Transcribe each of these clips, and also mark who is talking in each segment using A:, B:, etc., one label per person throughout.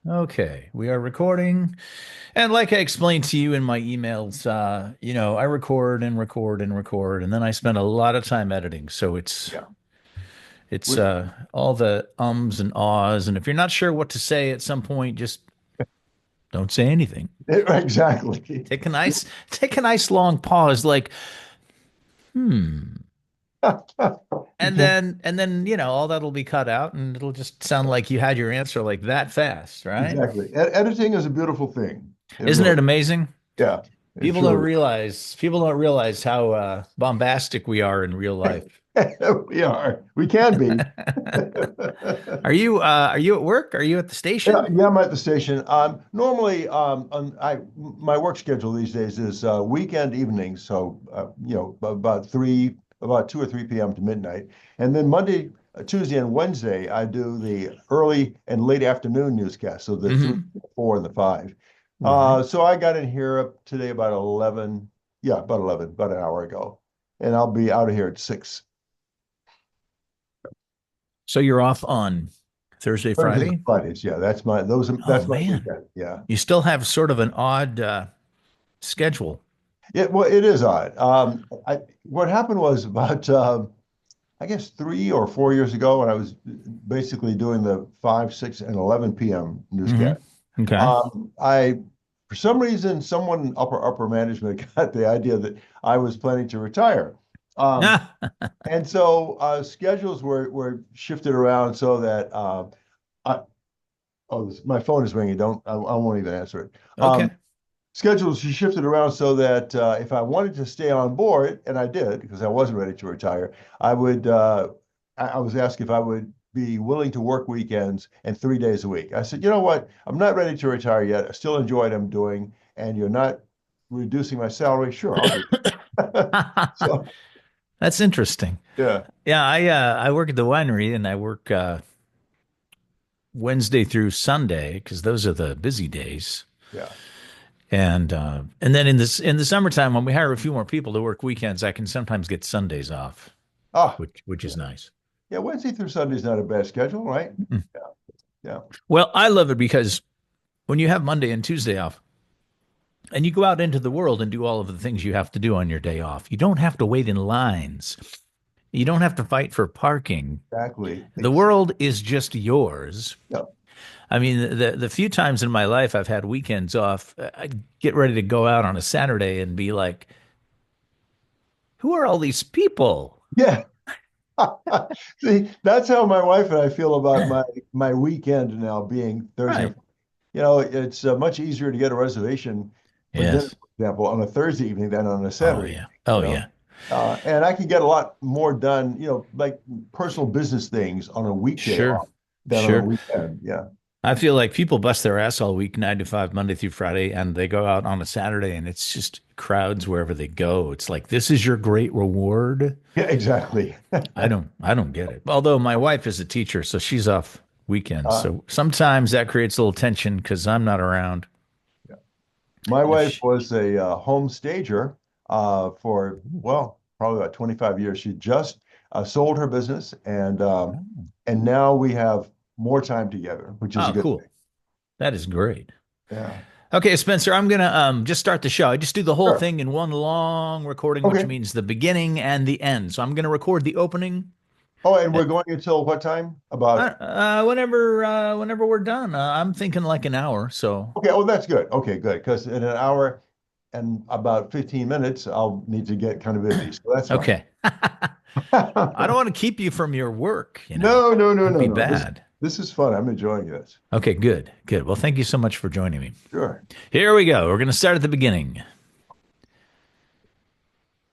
A: Okay, we are recording. And like I explained to you in my emails, I record and record and record, and then I spend a lot of time editing. So it's
B: Yeah.
A: it's
B: We-
A: all the ums and ahs, and if you're not sure what to say at some point, just don't say anything.
B: exactly.
A: Take a nice long pause, like, hmm.
B: You
A: And
B: can't,
A: then all that'll be cut out and it'll just sound like you had your answer like that fast, right?
B: exactly. Editing is a beautiful thing. It
A: Isn't
B: really,
A: it amazing?
B: yeah, it
A: People don't
B: truly
A: realize people don't realize how bombastic we are in real life.
B: is. We are. We can be.
A: Are you at work? Are you at the
B: Yeah,
A: station?
B: yeah, I'm at the station. Normally, my work schedule these days is weekend evenings, so about 2 or 3 p.m. to midnight, and then Monday, Tuesday, and Wednesday, I do the early and late afternoon newscast, so the three,
A: Hmm.
B: 4, and the 5.
A: Right.
B: So I got in here today about 11, yeah, about 11, about an hour ago, and I'll be out of here at 6.
A: So you're off on Thursday,
B: Thursdays and
A: Friday?
B: Fridays, yeah,
A: Oh
B: that's my
A: man.
B: weekend, yeah.
A: You still have sort of an odd schedule.
B: Yeah, well, it is odd. What happened was about, I guess, 3 or 4 years ago, when I was basically doing the 5, 6, and 11 p.m.
A: Hmm.
B: newscast.
A: Okay.
B: For some reason, someone in upper management got the idea that I was planning to retire. Um, and so schedules were shifted around so that I, my phone is ringing. I won't even answer it.
A: Okay.
B: Schedules she shifted around so that if I wanted to stay on board, and I did because I wasn't ready to retire, I would. I was asked if I would be willing to work weekends and 3 days a week. I said, you know what? I'm not ready to retire yet. I still enjoy what I'm doing, and you're not reducing my salary. Sure, I'll do it. So
A: That's interesting.
B: yeah,
A: Yeah, I work at the winery and I work Wednesday through Sunday because those are the busy days.
B: yeah.
A: And then in the summertime when we hire a few more people to work weekends, I can sometimes get Sundays off,
B: Ah,
A: which
B: yeah,
A: is nice.
B: yeah. Wednesday through Sunday is not a bad schedule, right?
A: Mm.
B: Yeah, yeah.
A: Well, I love it because when you have Monday and Tuesday off and you go out into the world and do all of the things you have to do on your day off, you don't have to wait in lines. You don't have to fight for parking.
B: Exactly.
A: The world is just yours.
B: Yeah.
A: I mean, the few times in my life I've had weekends off, I'd get ready to go out on a Saturday and be like, who are all these people?
B: Yeah. See, that's how my wife and I feel about my weekend now being Thursday.
A: Right.
B: It's much easier to get a reservation for dinner,
A: Yes.
B: for example, on a Thursday evening than on a
A: Oh,
B: Saturday
A: yeah.
B: evening,
A: Oh, yeah.
B: and I can get a lot more done, like personal business things on a weekday
A: Sure.
B: off than on a
A: Sure.
B: weekend. Yeah.
A: I feel like people bust their ass all week, 9 to 5, Monday through Friday, and they go out on a Saturday and it's just crowds wherever they go. It's like, this is your great reward.
B: Yeah, exactly.
A: I don't get it. Although my wife is a teacher, so she's off weekends.
B: Uh,
A: So sometimes that creates a little tension because I'm not around.
B: yeah. My
A: And if
B: wife
A: she,
B: was a home stager for, well, probably about 25 years. She just sold her business, and now we have more time together, which is a
A: oh,
B: good
A: cool.
B: thing.
A: That is great.
B: Yeah.
A: Okay, Spencer, I'm gonna just start the show. I just do the whole
B: Sure.
A: thing in one long recording, which
B: Okay.
A: means the beginning and the end. So I'm gonna record the opening
B: Oh, and
A: uh,
B: we're going until what time? About,
A: whenever we're done. I'm thinking like an hour. So
B: okay. Oh, that's good. Okay, good. Because in an hour and about 15 minutes, I'll need to get kind of busy. So that's fine.
A: okay. I don't want to keep you from your work.
B: No, no, no,
A: That'd
B: no,
A: be
B: no.
A: bad.
B: This is fun. I'm enjoying this.
A: Okay, good, good. Well, thank you so much for joining me.
B: Sure.
A: Here we go. We're gonna start at the beginning.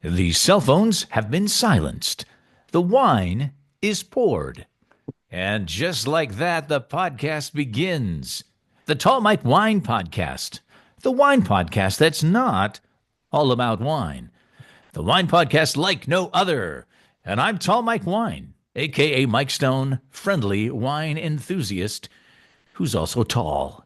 A: The cell phones have been silenced. The wine is poured. And just like that, the podcast begins. The Tall Mike Wine Podcast. The wine podcast that's not all about wine. The wine podcast like no other. And I'm Tall Mike Wine, aka Mike Stone, friendly wine enthusiast who's also tall.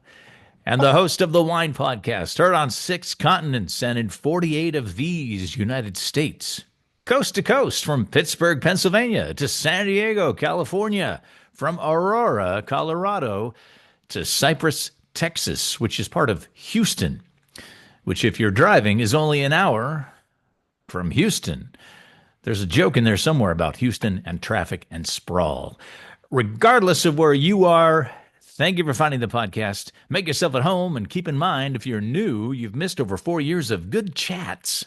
A: And the host of the Wine Podcast, heard on 6 continents and in 48 of these United States. Coast to coast, from Pittsburgh, Pennsylvania to San Diego, California, from Aurora, Colorado to Cypress, Texas, which is part of Houston, which, if you're driving, is only an hour from Houston. There's a joke in there somewhere about Houston and traffic and sprawl. Regardless of where you are, thank you for finding the podcast. Make yourself at home, and keep in mind, if you're new, you've missed over 4 years of good chats.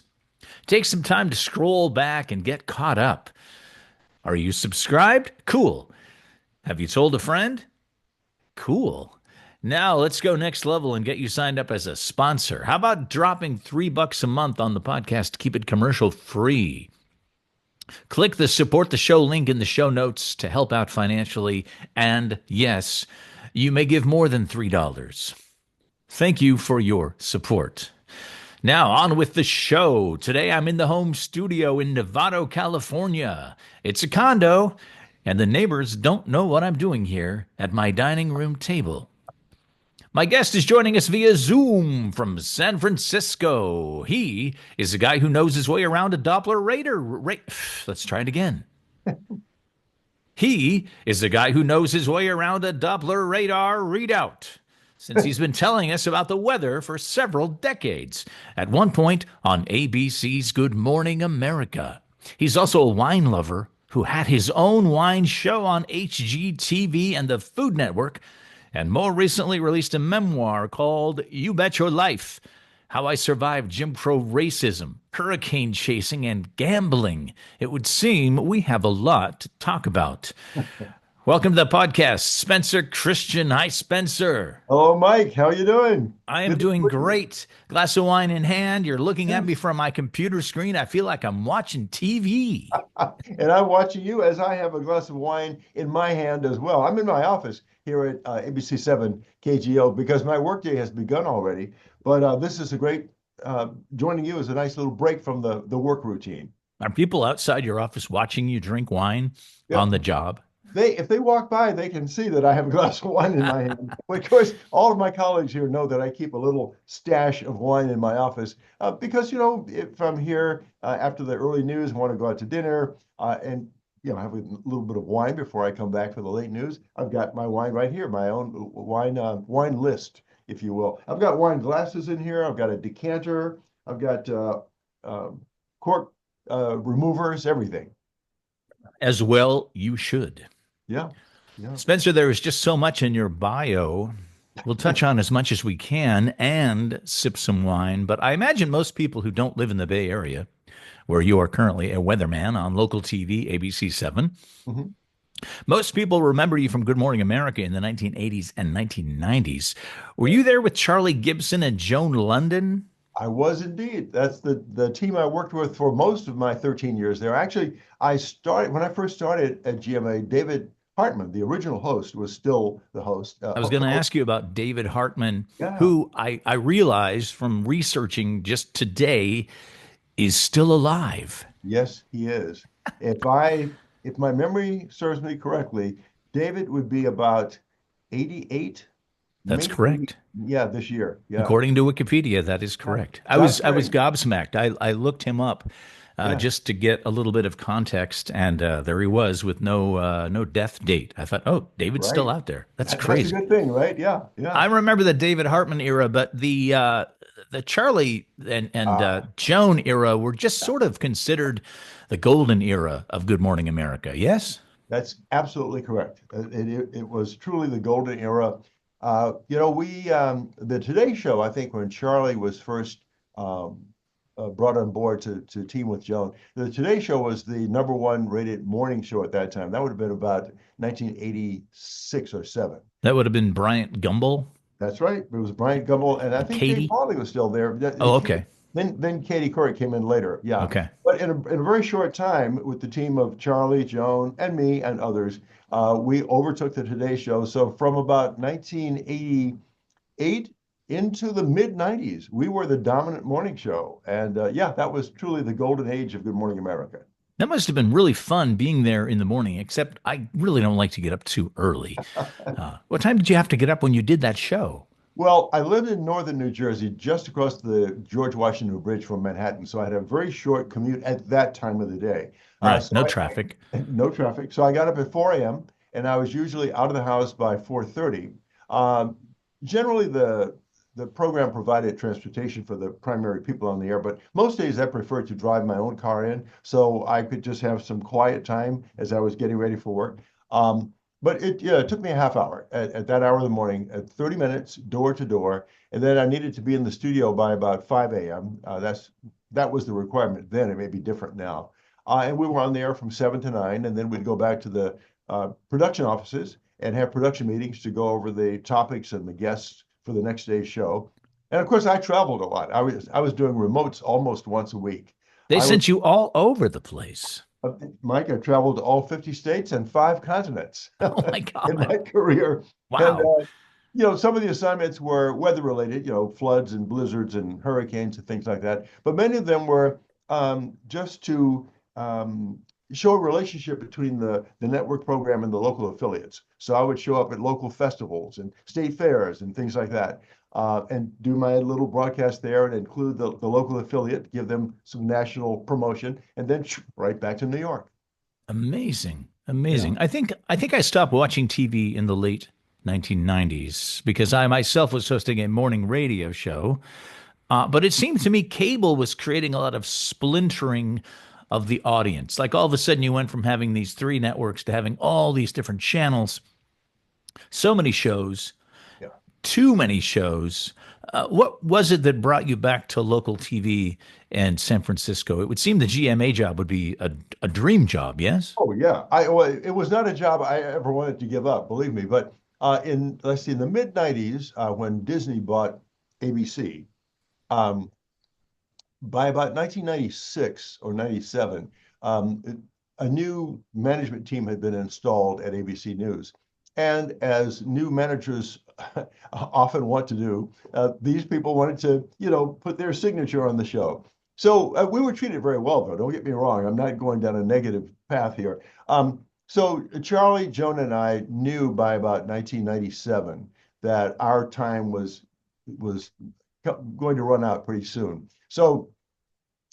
A: Take some time to scroll back and get caught up. Are you subscribed? Cool. Have you told a friend? Cool. Now let's go next level and get you signed up as a sponsor. How about dropping $3 a month on the podcast to keep it commercial free? Click the support the show link in the show notes to help out financially. And yes, you may give more than $3. Thank you for your support. Now on with the show. Today I'm in the home studio in Novato, California. It's a condo, and the neighbors don't know what I'm doing here at my dining room table. My guest is joining us via Zoom from San Francisco. He is a guy who knows his way around a Doppler radar. Let's try it again. He is a guy who knows his way around a Doppler radar readout, since he's been telling us about the weather for several decades. At one point on ABC's Good Morning America. He's also a wine lover who had his own wine show on HGTV and the Food Network, and more recently released a memoir called You Bet Your Life: How I Survived Jim Crow Racism, Hurricane Chasing, and Gambling. It would seem we have a lot to talk about. Welcome to the podcast, Spencer Christian. Hi, Spencer.
B: Hello, Mike. How are you doing?
A: I am doing great. Glass of wine in hand. You're looking at me from my computer screen. I feel like I'm watching TV.
B: And I'm watching you as I have a glass of wine in my hand as well. I'm in my office here at ABC7 KGO because my workday has begun already. But this is a great, joining you is a nice little break from the work routine.
A: Are people outside your office watching you drink wine on the job?
B: If they walk by, they can see that I have a glass of wine in my hand. But of course, all of my colleagues here know that I keep a little stash of wine in my office because, if I'm here after the early news and want to go out to dinner and, have a little bit of wine before I come back for the late news, I've got my wine right here, my own wine list, if you will. I've got wine glasses in here. I've got a decanter. I've got cork removers, everything.
A: As well, you should.
B: Yeah.
A: Spencer, there is just so much in your bio. We'll touch on as much as we can and sip some wine. But I imagine most people who don't live in the Bay Area, where you are currently a weatherman on local TV, ABC7, most people remember you from Good Morning America in the 1980s and 1990s. Were you there with Charlie Gibson and Joan London?
B: I was indeed. That's the team I worked with for most of my 13 years there. Actually, when I first started at GMA, David Hartman, the original host, was still the host.
A: I was going to ask you about David Hartman, who I realized from researching just today is still alive.
B: Yes, he is. If my memory serves me correctly, David would be about 88.
A: That's correct.
B: Yeah, this year. Yeah.
A: According to Wikipedia, that is correct. I was gobsmacked. I looked him up just to get a little bit of context, and there he was with no death date. I thought, oh, David's still out there. That's crazy.
B: That's a good thing, right? Yeah.
A: I remember the David Hartman era, but the Charlie and Joan era were just sort of considered the golden era of Good Morning America. Yes,
B: that's absolutely correct. It was truly the golden era. The Today Show, I think when Charlie was first brought on board to team with Joan, the Today Show was the #1 rated morning show at that time. That would have been about 1986 or 7.
A: That would have been Bryant Gumbel.
B: That's right. It was Bryant Gumbel, and I think Katie Pauly was still there.
A: Oh, okay.
B: Then Katie Couric came in later. Yeah.
A: Okay.
B: But in a very short time, with the team of Charlie, Joan, and me and others, we overtook the Today Show. So from about 1988 into the mid-90s, we were the dominant morning show. And that was truly the golden age of Good Morning America.
A: That must have been really fun being there in the morning, except I really don't like to get up too early. What time did you have to get up when you did that show?
B: Well, I lived in northern New Jersey, just across the George Washington Bridge from Manhattan. So I had a very short commute at that time of the day.
A: Right, no traffic.
B: No traffic. So I got up at 4 a.m. and I was usually out of the house by 4:30. generally the program provided transportation for the primary people on the air, but most days I preferred to drive my own car in so I could just have some quiet time as I was getting ready for work. Um, but it took me a half hour at that hour of the morning, at 30 minutes door to door, and then I needed to be in the studio by about 5 a.m. That was the requirement then. It may be different now. And we were on the air from 7 to 9, and then we'd go back to the production offices and have production meetings to go over the topics and the guests for the next day's show. And of course, I traveled a lot. I was doing remotes almost once a week.
A: They
B: I was
A: sent you all over the place.
B: Mike. I traveled to all 50 states and 5 continents
A: Oh my
B: in
A: God.
B: my career. And
A: Wow.
B: some of the assignments were weather related, floods and blizzards and hurricanes and things like that. But many of them were just to um, show a relationship between the network program and the local affiliates. So I would show up at local festivals and state fairs and things like that, and do my little broadcast there and include the local affiliate, give them some national promotion, and then right back to New York.
A: Amazing.
B: Yeah.
A: Amazing. I think I stopped watching TV in the late 1990s because I myself was hosting a morning radio show. But it seemed to me cable was creating a lot of splintering of the audience. Like all of a sudden, you went from having these three networks to having all these different channels, so many shows,
B: Yeah.
A: too many shows. What was it that brought you back to local TV and San Francisco? It would seem the GMA job would be a dream job, yes?
B: Oh yeah, it was not a job I ever wanted to give up, believe me. But in let's see, in the mid '90s, when Disney bought ABC, um, by about 1996 or '97, a new management team had been installed at ABC News, and as new managers often want to do, these people wanted to, put their signature on the show. So we were treated very well, though. Don't get me wrong. I'm not going down a negative path here. So Charlie, Joan, and I knew by about 1997 that our time was going to run out pretty soon. So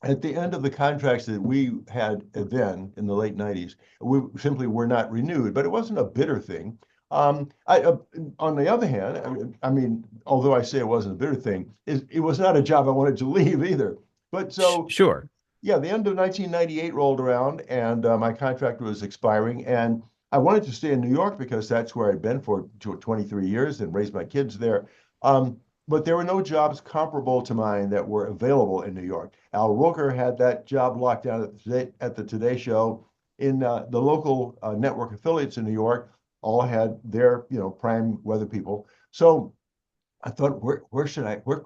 B: at the end of the contracts that we had then in the late 90s, we simply were not renewed, but it wasn't a bitter thing. On the other hand, I mean, although I say it wasn't a bitter thing, it was not a job I wanted to leave either. But so,
A: Sure.
B: yeah, the end of 1998 rolled around and my contract was expiring. And I wanted to stay in New York because that's where I'd been for 23 years and raised my kids there. Um, but there were no jobs comparable to mine that were available in New York. Al Roker had that job locked down at the Today Show. In the local network affiliates in New York, all had their prime weather people. So I thought, where should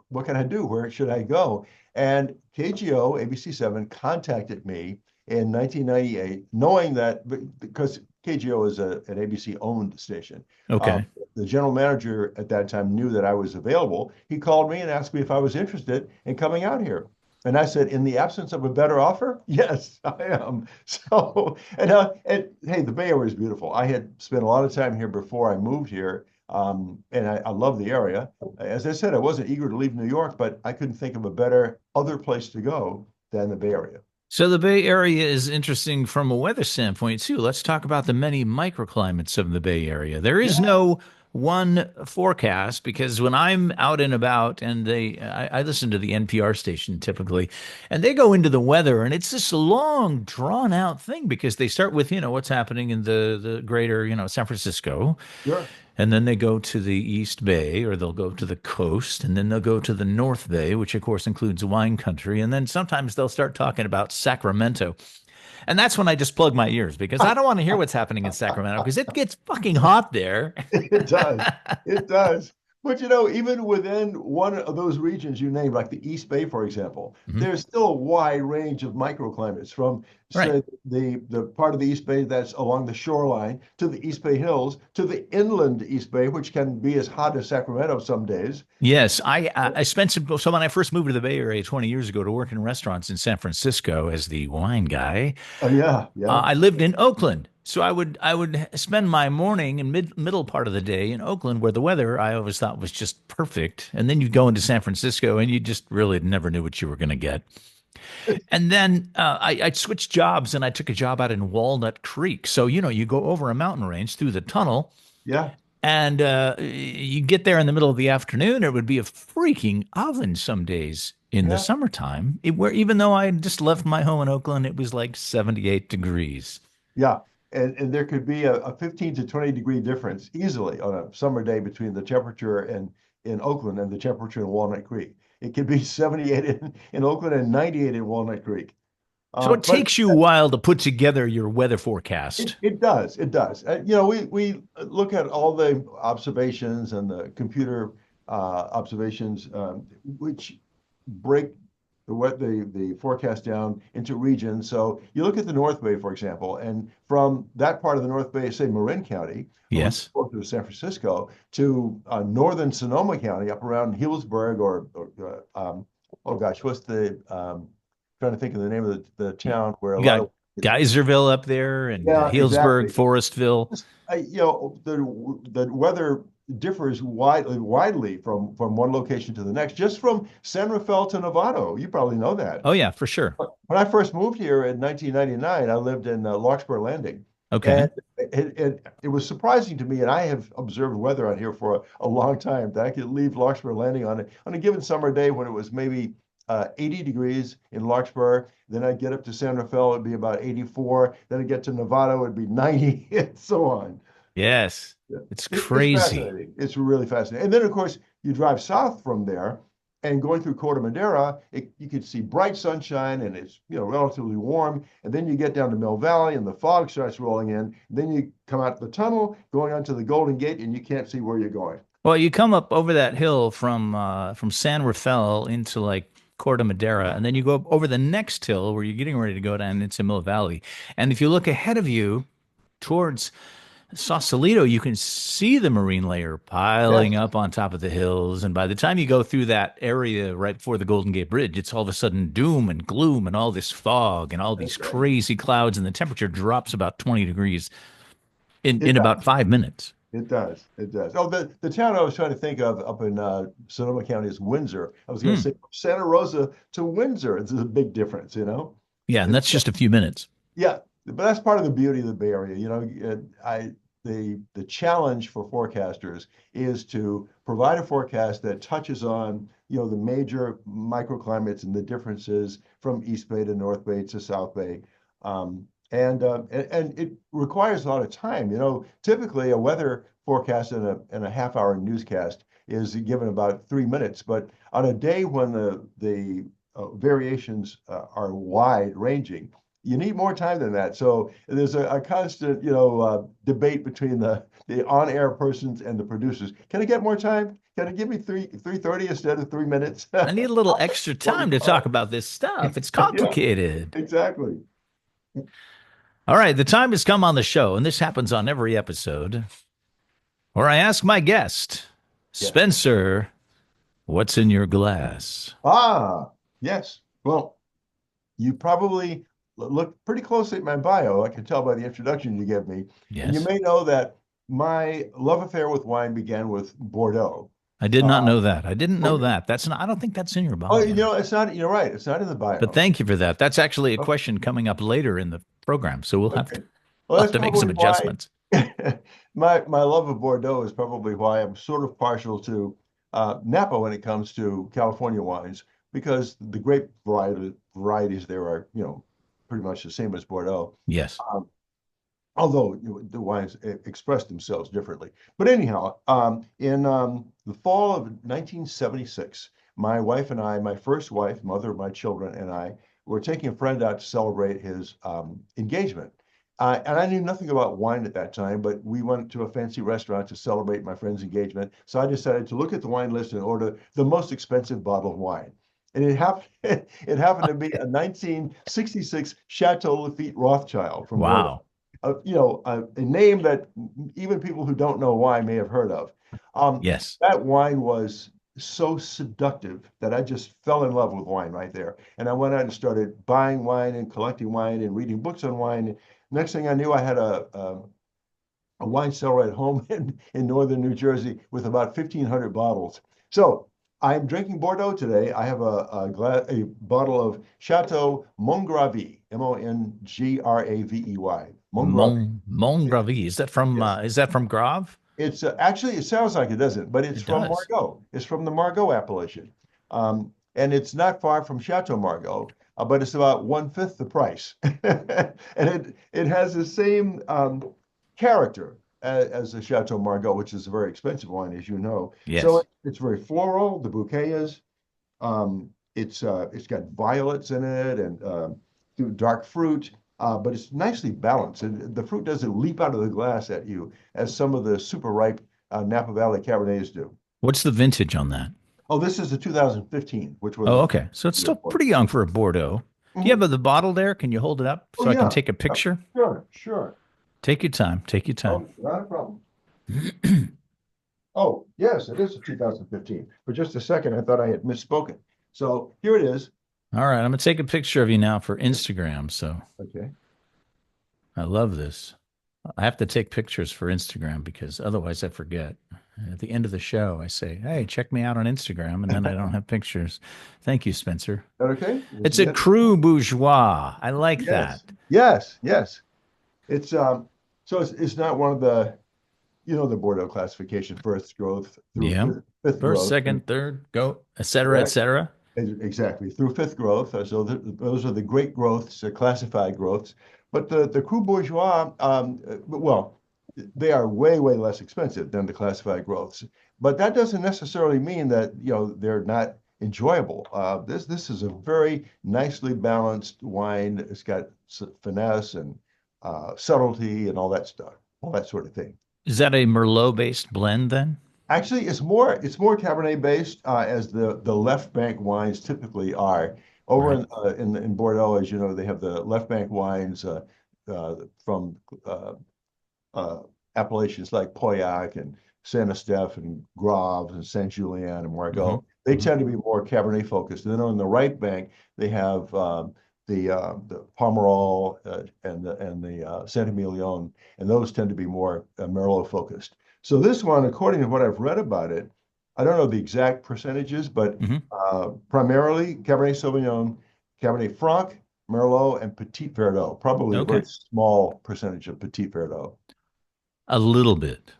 B: what can I do? Where should I go? And KGO ABC7 contacted me in 1998, knowing that because KGO is an ABC owned station. Uh,
A: Okay.
B: the general manager at that time knew that I was available. He called me and asked me if I was interested in coming out here. And I said, in the absence of a better offer, yes, I am. So, and hey, the Bay Area is beautiful. I had spent a lot of time here before I moved here, and I love the area. As I said, I wasn't eager to leave New York, but I couldn't think of a better other place to go than the Bay Area.
A: So the Bay Area is interesting from a weather standpoint too. Let's talk about the many microclimates of the Bay Area. There is
B: Yeah,
A: no one forecast because when I'm out and about and I listen to the NPR station typically, and they go into the weather and it's this long drawn out thing because they start with, what's happening in the greater, San Francisco.
B: sure.
A: And then they go to the East Bay, or they'll go to the coast, and then they'll go to the North Bay, which of course includes wine country. And then sometimes they'll start talking about Sacramento. And that's when I just plug my ears because I don't want to hear what's happening in Sacramento because it gets fucking hot there.
B: It does. It does. But even within one of those regions you named, like the East Bay, for example,
A: Mhm.
B: there's still a wide range of microclimates from,
A: Right.
B: say, the part of the East Bay that's along the shoreline to the East Bay Hills to the inland East Bay, which can be as hot as Sacramento some days.
A: Yes, I spent so when I first moved to the Bay Area 20 years ago to work in restaurants in San Francisco as the wine guy,
B: Oh, yeah, yeah.
A: I lived in Oakland, so I would spend my morning and middle part of the day in Oakland, where the weather I always thought was just perfect, and then you go into San Francisco and you just really never knew what you were going to get. And then I switched jobs and I took a job out in Walnut Creek. So you go over a mountain range through the tunnel,
B: Yeah.
A: And you get there in the middle of the afternoon, it would be a freaking oven some days in the
B: Yeah.
A: summertime, where even though I just left my home in Oakland, it was like 78 degrees.
B: Yeah. And there could be a 15 to 20 degree difference easily on a summer day between the temperature in Oakland and the temperature in Walnut Creek. It could be 78 in Oakland and 98 in Walnut Creek.
A: So it
B: But
A: takes you a while to put together your weather forecast.
B: it does. It does. We look at all the observations and the computer observations, which break the forecast down into regions. So you look at the North Bay, for example, and from that part of the North Bay, say Marin County, over
A: Yes.
B: close to San Francisco, to northern Sonoma County, up around Healdsburg oh gosh, what's the trying to think of the name of the town where a
A: You
B: lot
A: got
B: of
A: Geyserville up there and
B: yeah,
A: Healdsburg,
B: exactly.
A: Forestville.
B: The weather differs widely from one location to the next, just from San Rafael to Novato. You probably know that.
A: Oh, yeah, for sure.
B: When I first moved here in 1999, I lived in Larkspur Landing,
A: Okay.
B: and it was surprising to me, and I have observed weather on here for a long time, that I could leave Larkspur Landing on a given summer day when it was maybe 80 degrees in Larkspur. Then I'd get up to San Rafael, it'd be about 84. Then I'd get to Novato, it'd be 90, and so on.
A: Yes.
B: Yeah.
A: It's
B: It's
A: crazy.
B: fascinating. It's really fascinating. And then, of course, you drive south from there and going through Corte Madera, you could see bright sunshine and it's, relatively warm. And then you get down to Mill Valley and the fog starts rolling in. Then you come out the tunnel going onto the Golden Gate and you can't see where you're going.
A: Well, you come up over that hill from San Rafael into like Corte Madera, and then you go up over the next hill where you're getting ready to go down into Mill Valley. And if you look ahead of you towards Sausalito, you can see the marine layer piling
B: Yes,
A: up on top of the hills. And by the time you go through that area right before the Golden Gate Bridge, it's all of a sudden doom and gloom and all this fog and all these
B: that's right.
A: crazy clouds, and the temperature drops about 20 degrees
B: It
A: in about
B: does.
A: 5 minutes.
B: It does. It does. Oh, the town I was trying to think of up in Sonoma County is Windsor. I was going to
A: Hmm.
B: say from Santa Rosa to Windsor. It's a big difference, you know?
A: Yeah, and
B: It,
A: that's just a few minutes.
B: yeah, but that's part of the beauty of the Bay Area. The challenge for forecasters is to provide a forecast that touches on, the major microclimates and the differences from East Bay to North Bay to South Bay. And it requires a lot of time. Typically a weather forecast and a half-hour newscast is given about 3 minutes, but on a day when the variations are wide ranging, you need more time than that. So there's a constant, debate between the on-air persons and the producers. Can I get more time? Can I give me 3:30 instead of 3 minutes?
A: I need a little extra time to talk
B: 45.
A: about this stuff. It's
B: Yeah,
A: complicated.
B: exactly.
A: All right, the time has come on the show, and this happens on every episode, where I ask my guest,
B: Yes.
A: Spencer, what's in your glass?
B: Ah, yes. Well, you probably looked pretty closely at my bio. I can tell by the introduction you gave me. And you
A: Yes.
B: may know that my love affair with wine began with Bordeaux.
A: I did not
B: Uh,
A: know that. I didn't know
B: okay.
A: that. That's not, I don't think that's in your
B: Oh,
A: bio.
B: it's not, you're right. It's not in the
A: But
B: bio.
A: thank you for that. That's actually a
B: Okay.
A: question coming up later in the program, so
B: Okay. Well,
A: we'll have
B: that's
A: to make some
B: probably why
A: adjustments.
B: my love of Bordeaux is probably why I'm sort of partial to Napa when it comes to California wines, because the grape varieties there are, pretty much the same as Bordeaux.
A: Yes.
B: Um, Although the wines express themselves differently. But anyhow, in the fall of 1976, my wife and I, my first wife, mother of my children, and I were taking a friend out to celebrate his engagement. And I knew nothing about wine at that time, but we went to a fancy restaurant to celebrate my friend's engagement. So I decided to look at the wine list and order the most expensive bottle of wine. And it happened to be a 1966 Chateau Lafite Rothschild from Bordeaux,
A: Wow.
B: a name that even people who don't know wine may have heard of.
A: Yes.
B: That wine was so seductive that I just fell in love with wine right there. And I went out and started buying wine and collecting wine and reading books on wine. Next thing I knew, I had a wine cellar at home in northern New Jersey with about 1,500 bottles. So I'm drinking Bordeaux today. I have a bottle of Chateau Mongravi, Mongravi. Mongravi.
A: Montgravy.
B: Yes.
A: Is that from Grave?
B: It's actually, it sounds like it doesn't, but it's
A: It
B: from
A: does.
B: Margaux. It's from the Margaux appellation. And it's not far from Chateau Margaux, but it's about one-fifth the price. And it has the same character as the Chateau Margaux, which is a very expensive wine, as you know. So
A: Yes.
B: it's very floral, the bouquet is. It's got violets in it and dark fruit, but it's nicely balanced. And the fruit doesn't leap out of the glass at you as some of the super ripe Napa Valley Cabernets do.
A: What's the vintage on that?
B: Oh, this is the 2015, which was
A: Oh,
B: a
A: okay. So it's still
B: report.
A: pretty young for a Bordeaux. Do you
B: Mhm.
A: have the bottle there? Can you hold it up
B: Oh
A: so I can
B: yeah,
A: take a picture?
B: sure, sure.
A: Take your time. Take your time.
B: Oh, not a problem. Oh, yes, it is a 2015. For just a second, I thought I had misspoken. So here it is.
A: All right, I'm gonna take a picture of you now for Instagram. So
B: Okay.
A: I love this. I have to take pictures for Instagram because otherwise I forget. At the end of the show, I say, "Hey, check me out on Instagram," and then I don't have pictures. Thank you, Spencer.
B: That okay?
A: It's a Cru Bourgeois. I like that.
B: Yes, yes, yes. It's so it's not one of the the Bordeaux classification, first growth through
A: Yeah.
B: fifth
A: First,
B: growth,
A: second, third, go, et cetera, et
B: correct?
A: cetera.
B: Exactly, through fifth growth. So those are the great growths, the classified growths. But the Cru Bourgeois, well, they are way less expensive than the classified growths. But that doesn't necessarily mean that they're not enjoyable. This is a very nicely balanced wine. It's got finesse and subtlety and all that stuff, all that sort of thing.
A: Is that a Merlot based blend then?
B: Actually, it's more Cabernet based, as the left bank wines typically are. Over
A: Right.
B: in Bordeaux, as you know, they have the left bank wines from uh, appellations like Pauillac and Saint Estèphe and Graves and Saint Julien and
A: Hmm.
B: Margaux. They
A: Hmm.
B: tend to be more Cabernet focused. And then on the right bank, they have the Pomerol and the Saint Emilion, and those tend to be more Merlot focused. So this one, according to what I've read about it, I don't know the exact percentages, but
A: Hmm.
B: primarily Cabernet Sauvignon, Cabernet Franc, Merlot, and Petit Verdot. Probably a very
A: Okay.
B: small percentage of Petit Verdot.
A: A little bit.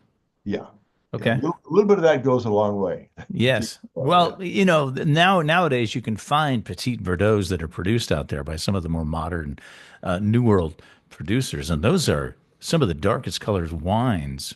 B: Yeah, yeah.
A: Okay.
B: A little bit of that goes a long way. Petit
A: Yes.
B: Verdot, yeah.
A: Well, nowadays you can find Petit Verdots that are produced out there by some of the more modern, New World producers, and those are some of the darkest colored wines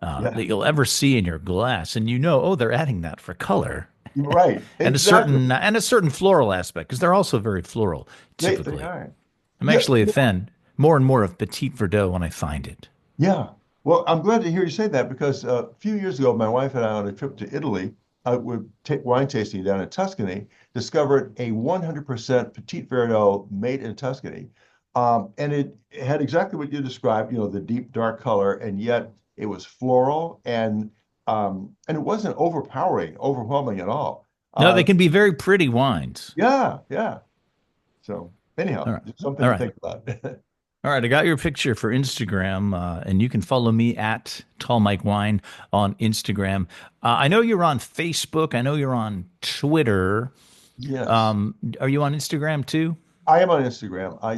B: Yeah,
A: that you'll ever see in your glass. And oh, they're adding that for color
B: you're right.
A: and
B: Exactly.
A: a certain floral aspect because they're also very floral
B: They
A: typically.
B: are.
A: I'm
B: Yeah,
A: actually a fan more and more of Petit Verdot when I find it.
B: yeah. Well, I'm glad to hear you say that because a few years ago, my wife and I, on a trip to Italy, would take wine tasting down in Tuscany, discovered a 100% Petit Verdot made in Tuscany. And it had exactly what you described, the deep dark color, and yet it was floral and it wasn't overwhelming at all.
A: No, they
B: Uh,
A: can be very pretty wines.
B: yeah, yeah. So
A: All
B: anyhow,
A: right.
B: just something
A: All
B: to
A: right.
B: think about.
A: All right, I got your picture for Instagram, and you can follow me at Tall Mike Wine on Instagram. I know you're on Facebook. I know you're on Twitter.
B: Yes.
A: Are you on Instagram too?
B: I am on Instagram. I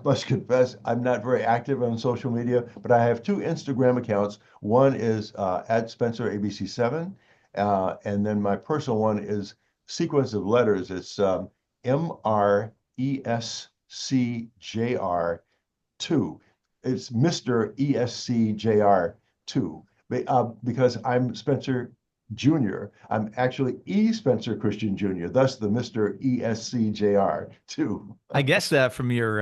B: must confess, I'm not very active on social media, but I have two Instagram accounts. One is at Spencer ABC7, and then my personal one is sequence of letters. It's MRESCJR2. It's Mr. ESCJR2. Because I'm Spencer Jr. I'm actually E. Spencer Christian Jr., thus the Mr. ESCJR2.
A: I guess that from your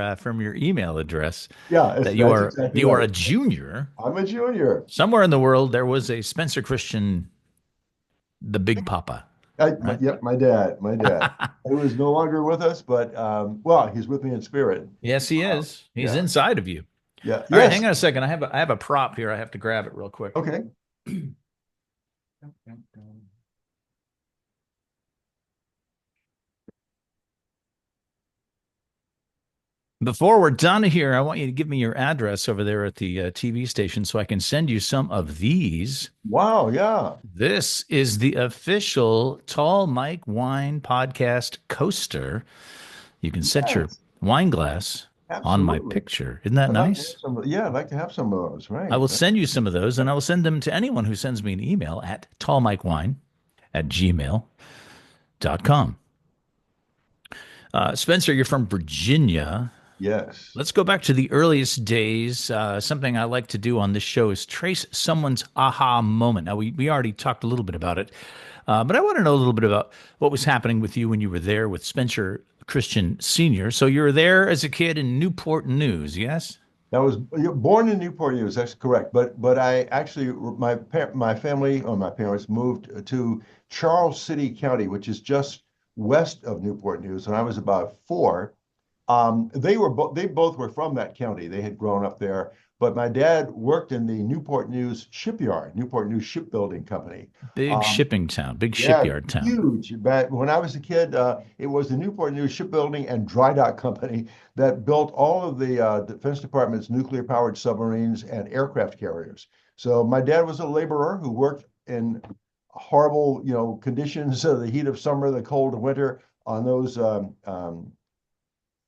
A: email address
B: Yeah,
A: that
B: that's exactly
A: you are
B: right.
A: a junior.
B: I'm a junior.
A: Somewhere in the world there was a Spencer Christian, the Big Papa, right?
B: Yep, my dad. He was no longer with us, but well, he's with me in spirit.
A: Yes, he is. He's
B: Yeah,
A: inside of you.
B: yeah,
A: All right,
B: yes.
A: hang on a second. I have a prop here. I have to grab it real quick.
B: Okay.
A: Before we're done here, I want you to give me your address over there at the TV station so I can send you some of these.
B: Wow, yeah.
A: This is the official Tall Mike Wine Podcast coaster. You can set your
B: Yes.
A: wine glass on my
B: Absolutely.
A: picture. Isn't that
B: I'd like to have
A: nice?
B: some. Yeah, I'd like to have some of those.
A: I
B: Right.
A: will send you some of those, and I will send them to anyone who sends me an email at tallmikewine@gmail.com. Spencer, you're from Virginia.
B: Yes.
A: Let's go back to the earliest days. Something I like to do on this show is trace someone's aha moment. Now, we already talked a little bit about it, but I want to know a little bit about what was happening with you when you were there with Spencer Christian Sr. So you were there as a kid in Newport News, yes?
B: That was you're born in Newport News. That's correct. But I actually my family or my parents moved to Charles City County, which is just west of Newport News. When I was about four, they both were from that county. They had grown up there. But my dad worked in the Newport News shipyard, Newport News Shipbuilding Company.
A: Big
B: Um,
A: shipping town, big
B: yeah,
A: shipyard town.
B: huge. But when I was a kid, it was the Newport News Shipbuilding and Dry Dock Company that built all of the Defense Department's nuclear-powered submarines and aircraft carriers. So my dad was a laborer who worked in horrible, conditions, the heat of summer, the cold of winter on those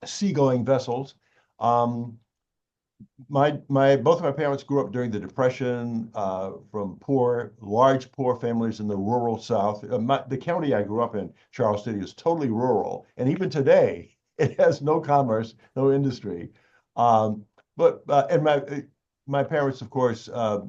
B: seagoing vessels. Um, my both of my parents grew up during the Depression, from large poor families in the rural South. The county I grew up in, Charles City, is totally rural, and even today it has no commerce, no industry. Um, but and my parents, of course, I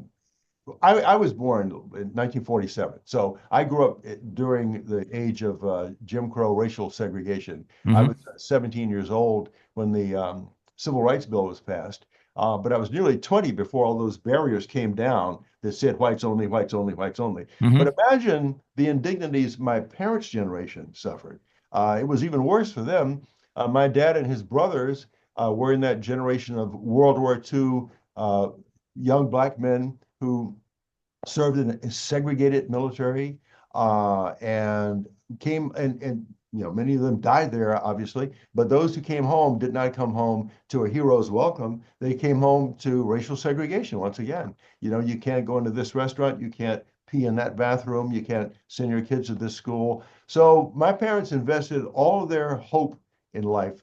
B: was born in 1947, so I grew up during the age of Jim Crow racial segregation. I
A: Hmm.
B: was 17 years old when the Civil Rights Bill was passed, but I was nearly 20 before all those barriers came down that said whites only, whites only, whites only.
A: Hmm.
B: But imagine the indignities my parents' generation suffered. It was even worse for them. My dad and his brothers were in that generation of World War II young black men who served in a segregated military and came and many of them died there, obviously, but those who came home did not come home to a hero's welcome. They came home to racial segregation once again. You can't go into this restaurant, you can't pee in that bathroom, you can't send your kids to this school. So my parents invested all of their hope in life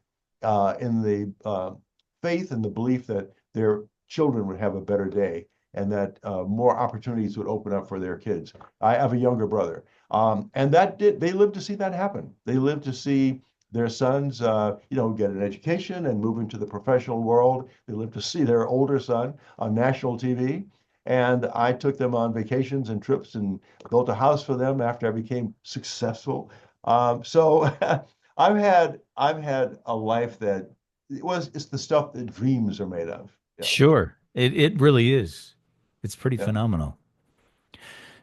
B: in the faith and the belief that their children would have a better day and that more opportunities would open up for their kids. I have a younger brother, and they lived to see that happen. They lived to see their sons, get an education and move into the professional world. They lived to see their older son on national TV. And I took them on vacations and trips and built a house for them after I became successful. So I've had a life that it's the stuff that dreams are made of. Yeah.
A: Sure. It really is. It's pretty
B: Yeah.
A: phenomenal.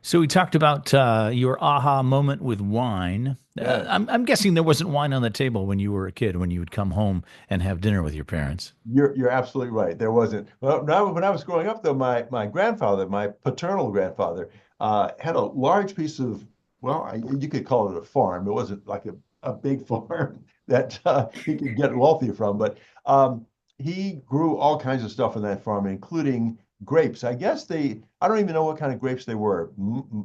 A: So we talked about your aha moment with wine.
B: Yes.
A: I'm guessing there wasn't wine on the table when you were a kid, when you would come home and have dinner with your parents.
B: You're absolutely right. There wasn't. Well, now when I was growing up, though, my grandfather, my paternal grandfather, had a large piece of, well, you could call it a farm. It wasn't like a big farm that he could get wealthy from, but he grew all kinds of stuff on that farm, including grapes. I don't even know what kind of grapes they were,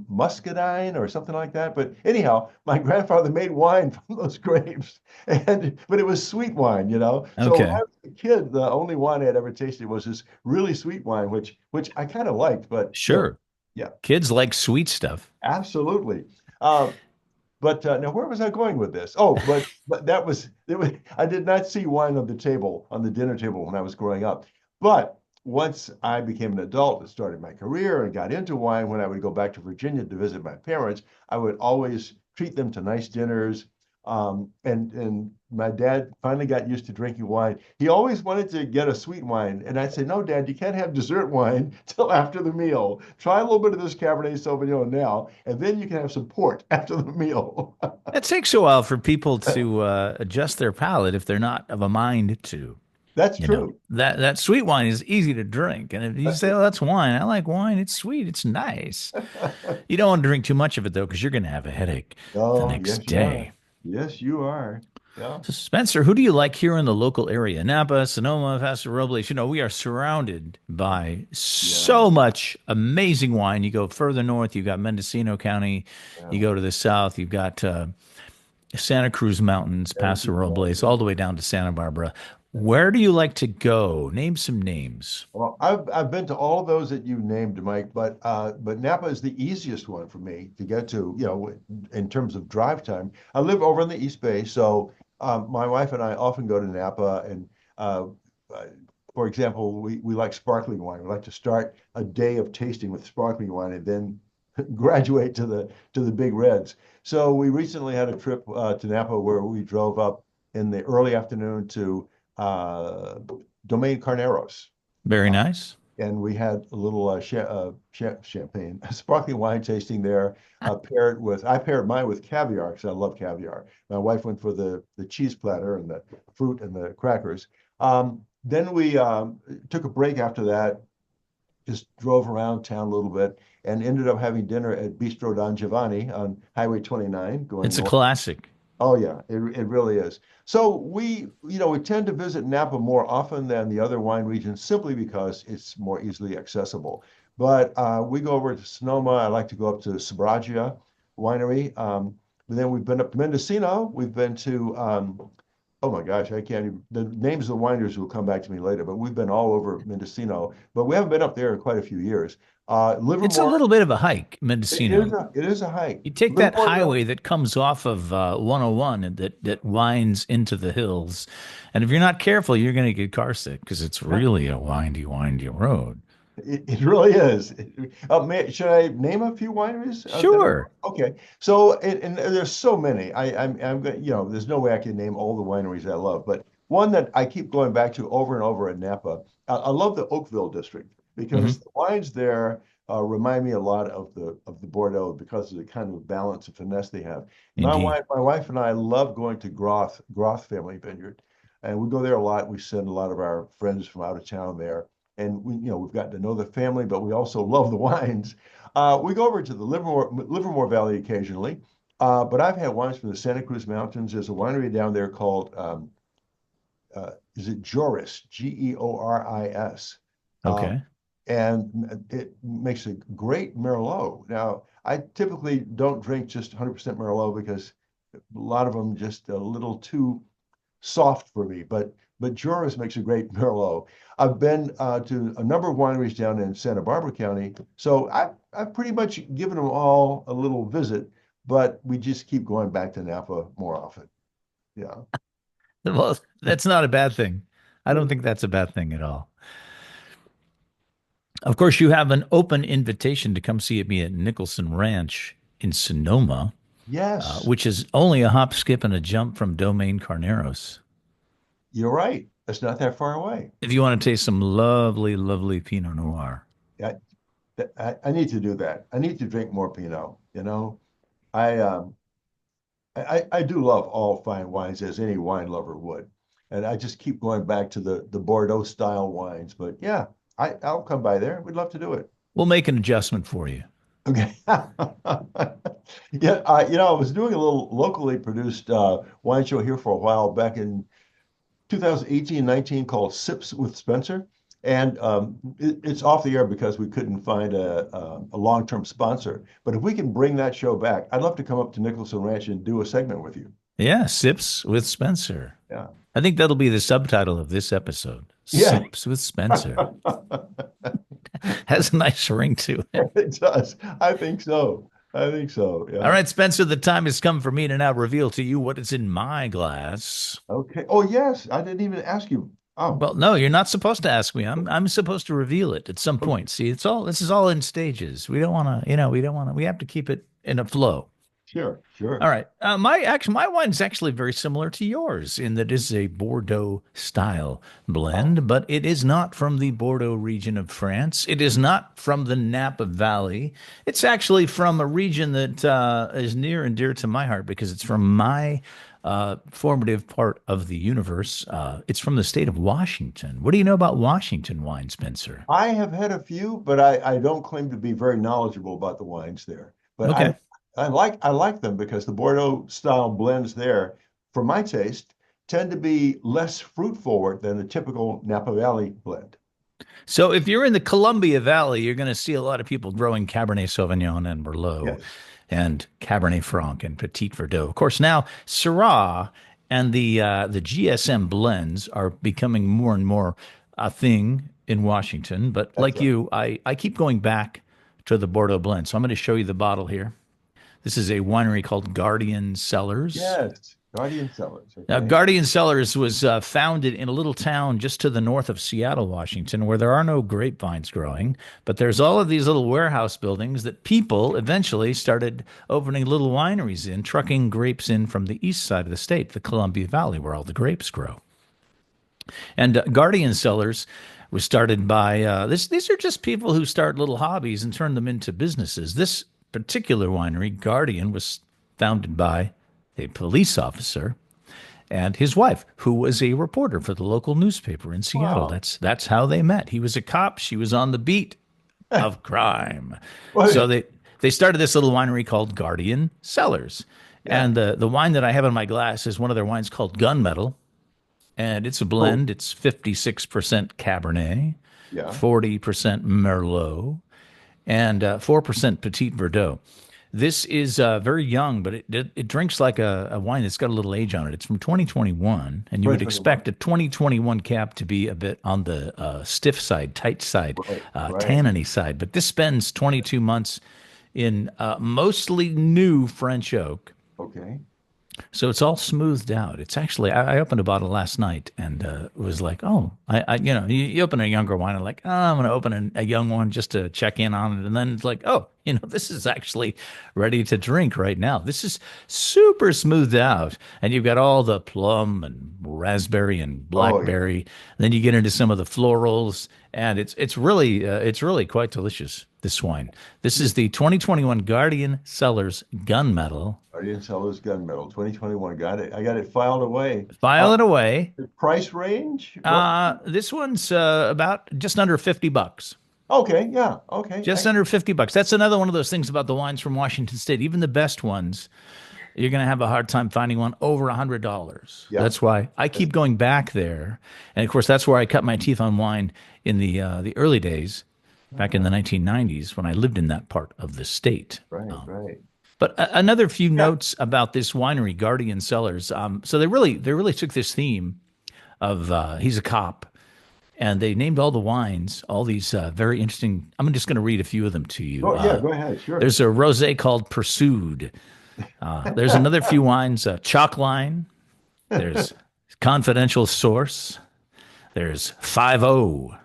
B: muscadine or something like that. But anyhow, my grandfather made wine from those grapes, but it was sweet wine. So when I
A: Okay.
B: was a kid, the only wine I had ever tasted was this really sweet wine, which I kind of liked, but still,
A: Sure.
B: yeah,
A: Kids like sweet stuff.
B: absolutely. Uh, but now, where was I going with this? Oh, but I did not see wine on the table, on the dinner table when I was growing up. But once I became an adult and started my career and got into wine, when I would go back to Virginia to visit my parents, I would always treat them to nice dinners. And my dad finally got used to drinking wine. He always wanted to get a sweet wine, and I'd say, "No, Dad, you can't have dessert wine till after the meal. Try a little bit of this Cabernet Sauvignon now, and then you can have some port after the meal."
A: It takes a while for people to adjust their palate if they're not of a mind to.
B: That's
A: You know,
B: true.
A: that sweet wine is easy to drink. And if you say, oh, that's wine, I like wine. It's sweet. It's nice. You don't want to drink too much of it, though, because you're going to have a headache the
B: Oh,
A: next
B: yes, you are.
A: day.
B: Yes, you are. Yeah.
A: So, Spencer, who do you like here in the local area? Napa, Sonoma, Paso Robles. We are surrounded by
B: Yeah.
A: so much amazing wine. You go further north, you've got Mendocino County.
B: Yeah.
A: You go to the south, you've got Santa Cruz Mountains,
B: Santa
A: Paso
B: Cruz
A: Robles,
B: Mountains.
A: all the way down to Santa Barbara. Where do you like to go? Name some names.
B: Well, I've been to all of those that you named, Mike, but Napa is the easiest one for me to get to, in terms of drive time. I live over in the East Bay, so my wife and I often go to Napa, and uh, uh, for example, we like sparkling wine. We like to start a day of tasting with sparkling wine, and then graduate to the big reds. So we recently had a trip to Napa where we drove up in the early afternoon to Domaine Carneros,
A: Very nice.
B: and we had a little champagne, sparkling wine tasting there. I paired mine with caviar because I love caviar. My wife went for the cheese platter and the fruit and the crackers. Then we took a break after that, just drove around town a little bit, and ended up having dinner at Bistro Don Giovanni on Highway 29, going
A: It's a
B: north.
A: classic.
B: Oh yeah, it really is. So we tend to visit Napa more often than the other wine regions simply because it's more easily accessible. But we go over to Sonoma. I like to go up to Sabragia Winery. But then we've been up to Mendocino. We've been to oh my gosh, I can't even, the names of the wineries will come back to me later, but we've been all over Mendocino, but we haven't been up there in quite a few years.
A: It's a
B: Livermore,
A: little bit of a hike,
B: it
A: Mendocino.
B: is a hike.
A: You take that
B: Livermore
A: highway
B: Valley.
A: that comes off of 101 and that winds into the hills. And if you're not careful, you're going to get car sick because it's really a windy, windy road.
B: It really is. Should I name a few wineries?
A: Sure.
B: Okay. So, and there's so many. I'm going, there's no way I can name all the wineries I love, but one that I keep going back to over and over in Napa, I love the Oakville district
A: Hmm.
B: because the wines there remind me a lot of the Bordeaux because of the kind of balance and finesse they have.
A: Indeed.
B: My wife and I love going to Groth Family Vineyard, and we go there a lot. We send a lot of our friends from out of town there, and we've gotten to know the family, but we also love the wines. We go over to the Livermore Valley occasionally, but I've had wines from the Santa Cruz Mountains. There's a winery down there called is it Joris, Georis, uh,
A: Okay.
B: and it makes a great Merlot. Now, I typically don't drink just 100% Merlot because a lot of them just a little too soft for me, but Joris makes a great Merlot. I've been to a number of wineries down in Santa Barbara County, so I've pretty much given them all a little visit, but we just keep going back to Napa more often. Yeah.
A: Well, that's not a bad thing. I don't think that's a bad thing at all. Of course, you have an open invitation to come see me at Nicholson Ranch in Sonoma,
B: Yes,
A: which is only a hop, skip, and a jump from Domaine Carneros.
B: you're right. It's not that far away.
A: If you want to taste some lovely, lovely Pinot Noir.
B: I, I need to do that. I need to drink more Pinot. I I do love all fine wines as any wine lover would. And I just keep going back to the Bordeaux style wines. But yeah, I'll come by there. We'd love to do it.
A: We'll make an adjustment for you.
B: Okay. Yeah, I was doing a little locally produced wine show here for a while back in 2018, 19 called Sips with Spencer. And it's off the air because we couldn't find a long-term sponsor. But if we can bring that show back, I'd love to come up to Nicholson Ranch and do a segment with you.
A: Yeah, Sips with Spencer.
B: Yeah.
A: I think that'll be the subtitle of this episode.
B: Yeah.
A: Sips with Spencer. Has a nice ring to it.
B: It does. I think so. I think so.
A: All
B: Yeah.
A: right, Spencer, the time has come for me to now reveal to you what is in my glass.
B: Okay. Oh, yes. I didn't even ask you. Oh,
A: Well, no, you're not supposed to ask me. I'm supposed to reveal it at some point. See, this is all in stages. We don't want to, we don't want to. We have to keep it in a flow.
B: sure, sure.
A: All right. My wine is actually very similar to yours in that it is a Bordeaux style blend, but it is not from the Bordeaux region of France. It is not from the Napa Valley. It's actually from a region that is near and dear to my heart because it's from my formative part of the universe. It's from the state of Washington. What do you know about Washington wine, Spencer?
B: I have had a few, but I don't claim to be very knowledgeable about the wines there. But
A: Okay.
B: I like them because the Bordeaux style blends there, for my taste, tend to be less fruit forward than the typical Napa Valley blend.
A: So if you're in the Columbia Valley, you're going to see a lot of people growing Cabernet Sauvignon and Merlot
B: Yes.
A: and Cabernet Franc and Petit Verdot. Of course, now Syrah And the GSM blends are becoming more and more a thing in Washington. But
B: That's
A: like
B: right.
A: you, I keep going back to the Bordeaux blend. So I'm going to show you the bottle here. This is a winery called Guardian Cellars.
B: Yes. Guardian Cellars.
A: Now,
B: Okay.
A: Guardian Cellars was founded in a little town just to the north of Seattle, Washington, where there are no grapevines growing, but there's all of these little warehouse buildings that people eventually started opening little wineries in, trucking grapes in from the east side of the state, the Columbia Valley, where all the grapes grow. And Guardian Cellars was started by these are just people who start little hobbies and turn them into businesses. This particular winery, Guardian, was founded by a police officer and his wife, who was a reporter for the local newspaper in Seattle.
B: Wow.
A: That's how they met. He was a cop, she was on the beat of crime. So
B: Well,
A: they started this little winery called Guardian Cellars.
B: yeah.
A: And the wine that I have in my glass is one of their wines called Gunmetal, and it's a
B: Oh,
A: blend. It's 56% Cabernet,
B: yeah.
A: 40% Merlot, and 4% Petit Verdot. This is very young, but it drinks like a wine that's got a little age on it. It's from 2021, and you would
B: 2021.
A: expect a 2021 cap to be a bit on the stiff side, tight side,
B: Right. Right.
A: tanniny side. But this spends 22 months in mostly new French oak,
B: Okay.
A: so it's all smoothed out. It's actually, I opened a bottle last night and was like, oh, you open a younger wine and like, oh, I'm going to open a young one just to check in on it. And then it's like, oh, this is actually ready to drink right now. This is super smoothed out. And you've got all the plum and raspberry and
B: Oh, yeah.
A: blackberry. And then you get into some of the florals, and it's really quite delicious, this wine. This is the 2021 Guardian Cellars Gunmetal.
B: Guardian Cellars Gunmetal 2021. Got it. I got it filed away.
A: File it away.
B: The price range? What?
A: This one's about just under $50.
B: Okay. Yeah. Okay.
A: Just under $50. That's another one of those things about the wines from Washington State. Even the best ones, you're going to have a hard time finding one over $100.
B: Yeah.
A: That's why I keep going back there. And of course, that's where I cut my teeth on wine in the early days, back in the 1990s when I lived in that part of the state.
B: Right. Right.
A: But another few
B: Yeah.
A: notes about this winery, Guardian Cellars. So they really took this theme of he's a cop, and they named all the wines, all these very interesting. I'm just going to read a few of them to you.
B: Oh, yeah. Go ahead. Sure.
A: There's a rosé called Pursued. There's another few wines, Chalk Line. There's Confidential Source. There's 5-0.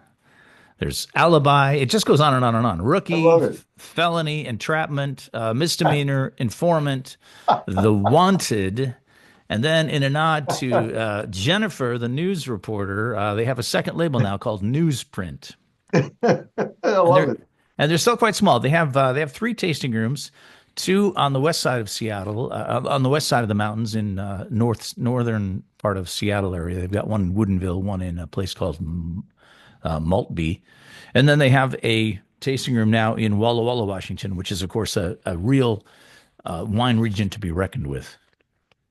A: There's alibi. It just goes on and on and on.
B: I
A: Rookie,
B: love it.
A: felony, entrapment, misdemeanor, informant, the wanted. And then, in a nod to Jennifer, the news reporter, they have a second label now called Newsprint.
B: I
A: And
B: love
A: they're
B: it.
A: and they're still quite small. They have three tasting rooms, two on the west side of Seattle, on the west side of the mountains in northern part of Seattle area. They've got one in Woodinville, one in a place called Maltby. And then they have a tasting room now in Walla Walla, Washington, which is, of course, a real wine region to be reckoned with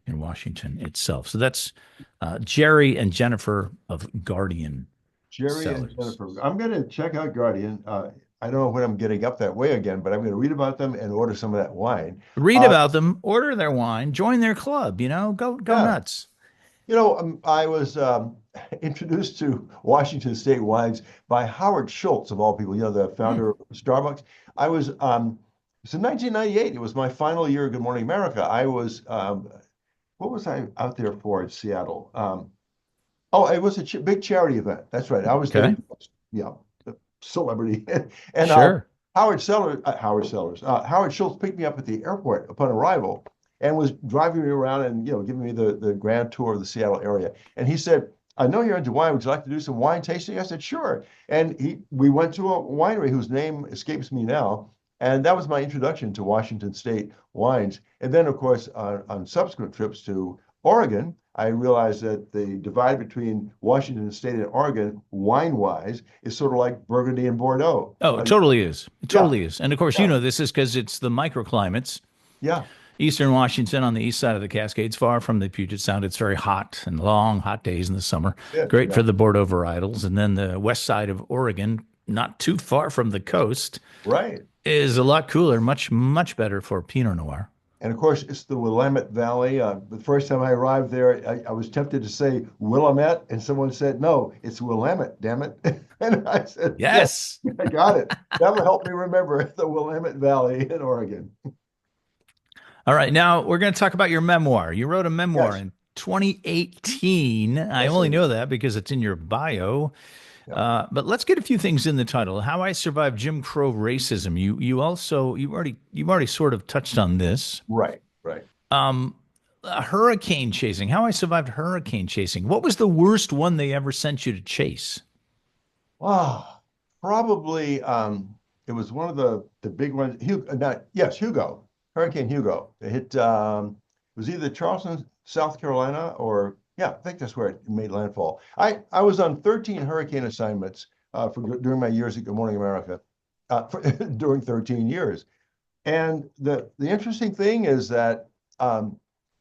A: in Washington itself. So that's Jerry and Jennifer of Guardian
B: Jerry and
A: Cellars.
B: Jennifer. I'm going to check out Guardian. I don't know when I'm getting up that way again, but I'm going to read about them and order some of that wine.
A: Read
B: Uh,
A: about them, order their wine, join their club, go
B: yeah.
A: nuts.
B: I was introduced to Washington State wines by Howard Schultz, of all people, the
A: Hmm,
B: founder of Starbucks. It's in 1998. It was my final year of Good Morning America. What was I out there for in Seattle? Oh, it was a ch big charity event. That's right. I was there,
A: okay,
B: yeah, the celebrity. And
A: sure.
B: Howard Schultz picked me up at the airport upon arrival and was driving me around and giving me the grand tour of the Seattle area. And he said, "I know you're into wine. Would you like to do some wine tasting?" I said, "Sure." And we went to a winery whose name escapes me now. And that was my introduction to Washington State wines. And then, of course, on subsequent trips to Oregon, I realized that the divide between Washington State and Oregon, wine-wise, is sort of like Burgundy and Bordeaux.
A: Oh, it totally is. It
B: Yeah,
A: totally is. And of course,
B: yeah,
A: this is because it's the microclimates.
B: yeah,
A: Eastern Washington on the east side of the Cascades, far from the Puget Sound. It's very hot and long, hot days in the summer.
B: yeah,
A: Great
B: yeah.
A: for the Bordeaux varietals. And then the west side of Oregon, not too far from the coast,
B: Right.
A: is a lot cooler, much, much better for Pinot Noir.
B: And of course, it's the Willamette Valley. The first time I arrived there, I was tempted to say Willamette, and someone said, "No, it's Willamette, damn it." And I said, "Yeah,
A: Yes.
B: I got it. That'll help me remember the Willamette Valley in Oregon."
A: All right. Now we're going to talk about your memoir. You wrote a memoir
B: Yes,
A: in 2018. I
B: yes, I
A: only
B: did.
A: know that because it's in your bio.
B: Yeah,
A: But let's get a few things in the title. How I Survived Jim Crow Racism. You've already sort of touched on this.
B: right, right.
A: Um, Hurricane chasing. How I survived hurricane chasing. What was the worst one they ever sent you to chase?
B: Wow, probably it was one of the big ones. Hugo, not yes, Hugo, Hurricane Hugo. It hit it was either Charleston, South Carolina, or yeah, I think that's where it made landfall. I was on 13 hurricane assignments for during my years at Good Morning America, during 13 years. And the interesting thing is that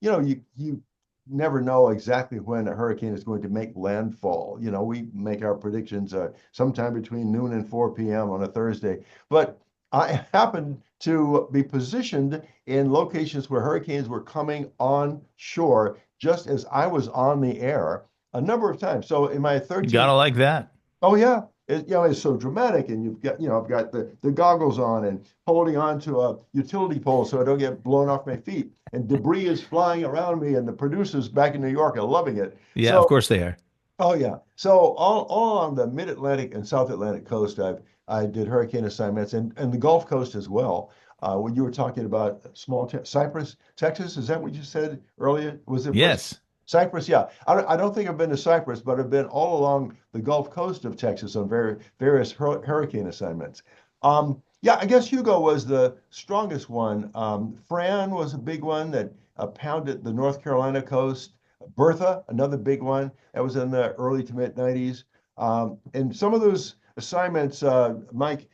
B: you never know exactly when a hurricane is going to make landfall. We make our predictions sometime between noon and 4 p.m. on a Thursday. But I happened to be positioned in locations where hurricanes were coming on shore just as I was on the air a number of times. So in my
A: You
B: 13
A: gotta like that.
B: Oh yeah, it's so dramatic, and I've got the goggles on and holding on to a utility pole so I don't get blown off my feet, and debris is flying around me, and the producers back in New York are loving it.
A: Yeah, of
B: So,
A: course they are.
B: oh yeah, so all on the Mid-Atlantic and South Atlantic coast, I did hurricane assignments, and the Gulf Coast as well. When you were talking about Cypress, Texas, is that what you said earlier? Was it first?
A: Yes.
B: Cyprus, yeah. I don't think I've been to Cyprus, but I've been all along the Gulf Coast of Texas on various hurricane assignments. Yeah, I guess Hugo was the strongest one. Fran was a big one that pounded the North Carolina coast. Bertha, another big one that was in the early to mid 90s. And some of those assignments, Mike,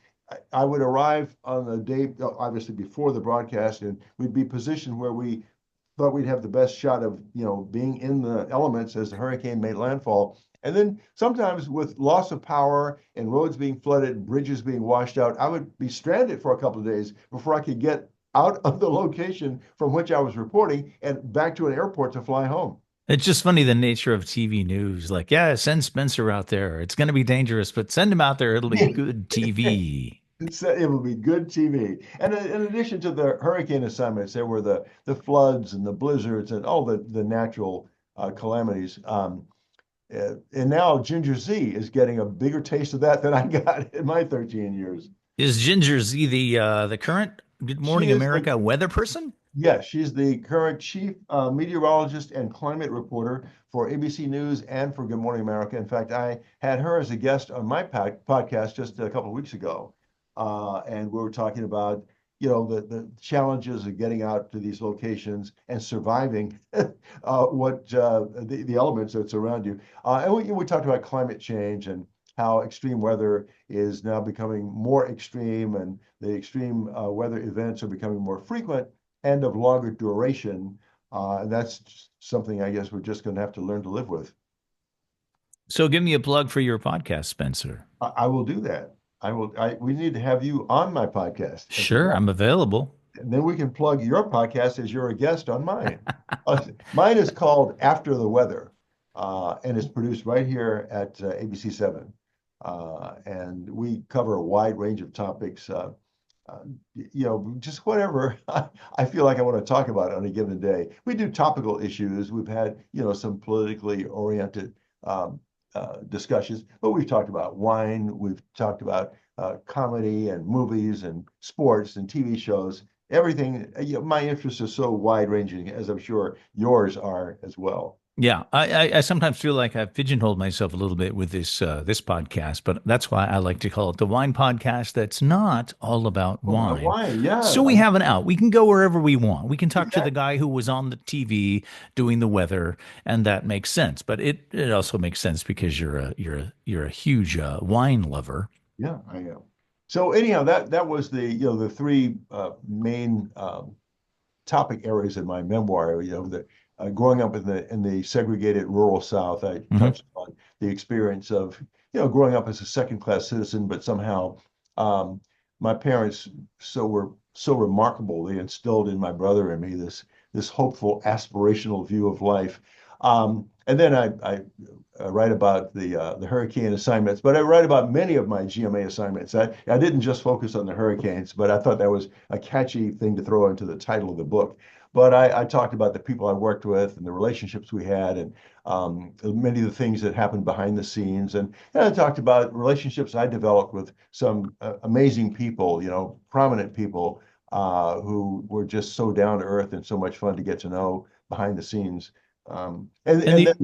B: I would arrive on the day, obviously before the broadcast, and we'd be positioned where we thought we'd have the best shot of being in the elements as the hurricane made landfall. And then sometimes with loss of power and roads being flooded, bridges being washed out, I would be stranded for a couple of days before I could get out of the location from which I was reporting and back to an airport to fly home.
A: It's just funny the nature of TV news. Like, yeah, send Spencer out there. It's going to be dangerous, but send him out there. It'll be good TV.
B: It would be good TV. And in addition to the hurricane assignments, there were the floods and the blizzards and all the natural calamities. And now Ginger Z is getting a bigger taste of that than I got in my 13 years.
A: Is Ginger Z the current Good
B: She
A: Morning
B: is the
A: America weather person?
B: Yes, she's the current chief meteorologist and climate reporter for ABC News and for Good Morning America. In fact, I had her as a guest on my podcast just a couple of weeks ago, and we were talking about the challenges of getting out to these locations and surviving the elements that surround you. And we talked about climate change and how extreme weather is now becoming more extreme, and the extreme weather events are becoming more frequent and of longer duration. And that's something I guess we're just going to have to learn to live with.
A: So give me a plug for your podcast, Spencer.
B: I will do that. We need to have you on my podcast as
A: Sure,
B: well.
A: I'm available.
B: And then we can plug your podcast as you're a guest on mine. Mine is called After the Weather, and it's produced right here at ABC7. And we cover a wide range of topics. Just whatever I feel like I want to talk about on a given day. We do topical issues. We've had, some politically oriented discussions, but we've talked about wine. We've talked about comedy and movies and sports and TV shows. Everything. My interests are so wide ranging, as I'm sure yours are as well.
A: Yeah, I sometimes feel like I've pigeonholed myself a little bit with this podcast, but that's why I like to call it the wine podcast. That's not all about
B: Oh, my
A: wine.
B: wine. Yeah,
A: So we have an out. We can go wherever we want. We can talk to the
B: exactly.
A: guy who was on the TV doing the weather, and that makes sense. But it also makes sense because you're a huge wine lover.
B: Yeah, I am. So anyhow, that was the three main topic areas in my memoir. The growing up in the segregated rural South, I
A: Hmm.
B: touched on the experience of growing up as a second class citizen, but somehow um, my parents were so remarkable. They instilled in my brother and me this hopeful, aspirational view of life. And then I write about the hurricane assignments, but I write about many of my GMA assignments. I didn't just focus on the hurricanes, but I thought that was a catchy thing to throw into the title of the book. But I talked about the people I worked with and the relationships we had, and many of the things that happened behind the scenes. And I talked about relationships I developed with some amazing people, prominent people who were just so down to earth and so much fun to get to know behind the scenes.
A: And
B: And then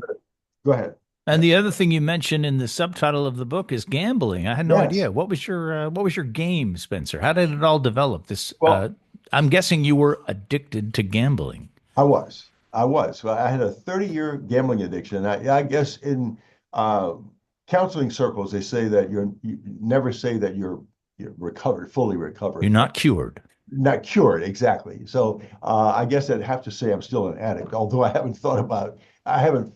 B: go ahead.
A: and
B: Yeah.
A: the other thing you mentioned in the subtitle of the book is gambling. I had no
B: Yes.
A: idea. What was your game, Spencer? How did it all develop? This
B: Well,
A: I'm guessing you were addicted to gambling.
B: I was. I was. Well, I had a 30-year gambling addiction. I guess in uh, counseling circles, they say that you never say that you're recovered, fully
A: You're
B: recovered from,
A: not cured.
B: not cured, exactly. So I guess I'd have to say I'm still an addict, although I haven't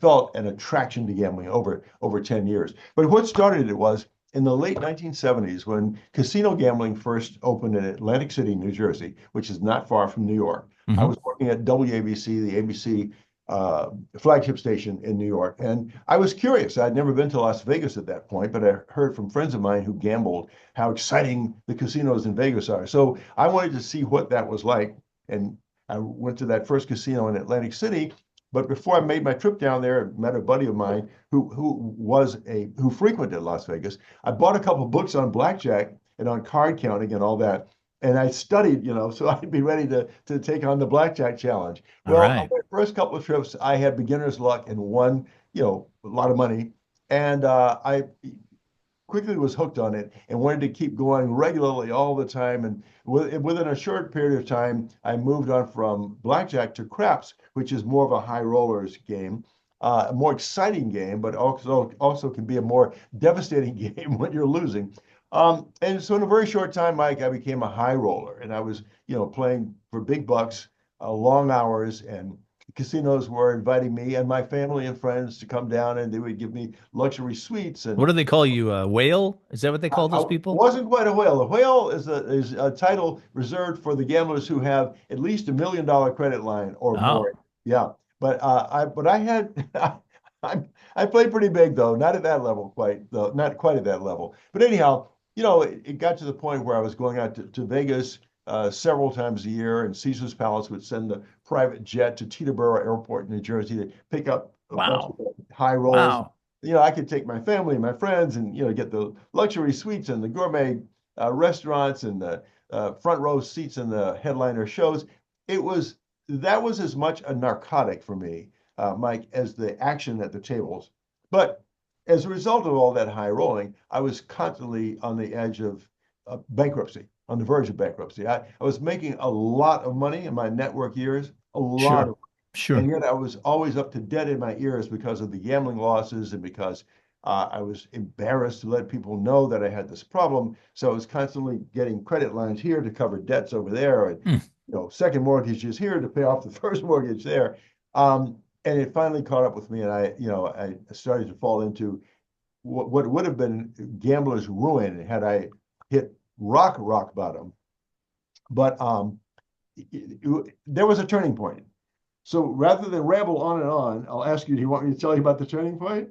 B: felt an attraction to gambling over 10 years. But what started it was in the late 1970s when casino gambling first opened in Atlantic City, New Jersey, which is not far from New York. I
A: Hmm.
B: was working at WABC, the ABC uh, flagship station in New York, and I was curious. I'd never been to Las Vegas at that point, but I heard from friends of mine who gambled how exciting the casinos in Vegas are. So I wanted to see what that was like. And I went to that first casino in Atlantic City. But before I made my trip down there, I met a buddy of mine who frequented Las Vegas. I bought a couple of books on blackjack and on card counting and all that. And I studied, so I'd be ready to take on the blackjack challenge.
A: All
B: Well, on
A: right.
B: my first couple of trips, I had beginner's luck and won, a lot of money. And I quickly was hooked on it and wanted to keep going regularly all the time. And within a short period of time, I moved on from blackjack to craps, which is more of a high rollers game, a more exciting game, but also can be a more devastating game when you're losing. And so in a very short time, Mike, I became a high roller, and I was, playing for big bucks, long hours, and casinos were inviting me and my family and friends to come down, and they would give me luxury suites
A: What
B: and
A: do they call you? A whale? Is that what they call
B: I
A: those people?
B: wasn't quite a whale. A whale is a title reserved for the gamblers who have at least $1 million credit line or
A: Oh,
B: more. Yeah, but I had I played pretty big though, not at that level quite though, not quite at that level. But anyhow, it got to the point where I was going out to Vegas several times a year, and Caesar's Palace would send the private jet to Teterboro Airport in New Jersey to pick up a bunch of
A: wow.
B: high rolls.
A: Wow.
B: I could take my family and my friends and, get the luxury suites and the gourmet restaurants and the front row seats in the headliner shows. It was, that was as much a narcotic for me, Mike, as the action at the tables. But as a result of all that high rolling, I was constantly on the edge of bankruptcy, on the verge of bankruptcy. I was making a lot of money in my network years, a lot
A: Sure.
B: of,
A: Sure.
B: and yet I was always up to dead in my ears because of the gambling losses and because I was embarrassed to let people know that I had this problem. So I was constantly getting credit lines here to cover debts over there, and
A: Hmm.
B: second mortgages here to pay off the first mortgage there. And it finally caught up with me, and I started to fall into what would have been gambler's ruin had I hit rock bottom. But there was a turning point. So rather than ramble on and on, I'll ask you, do you want me to tell you about the turning point?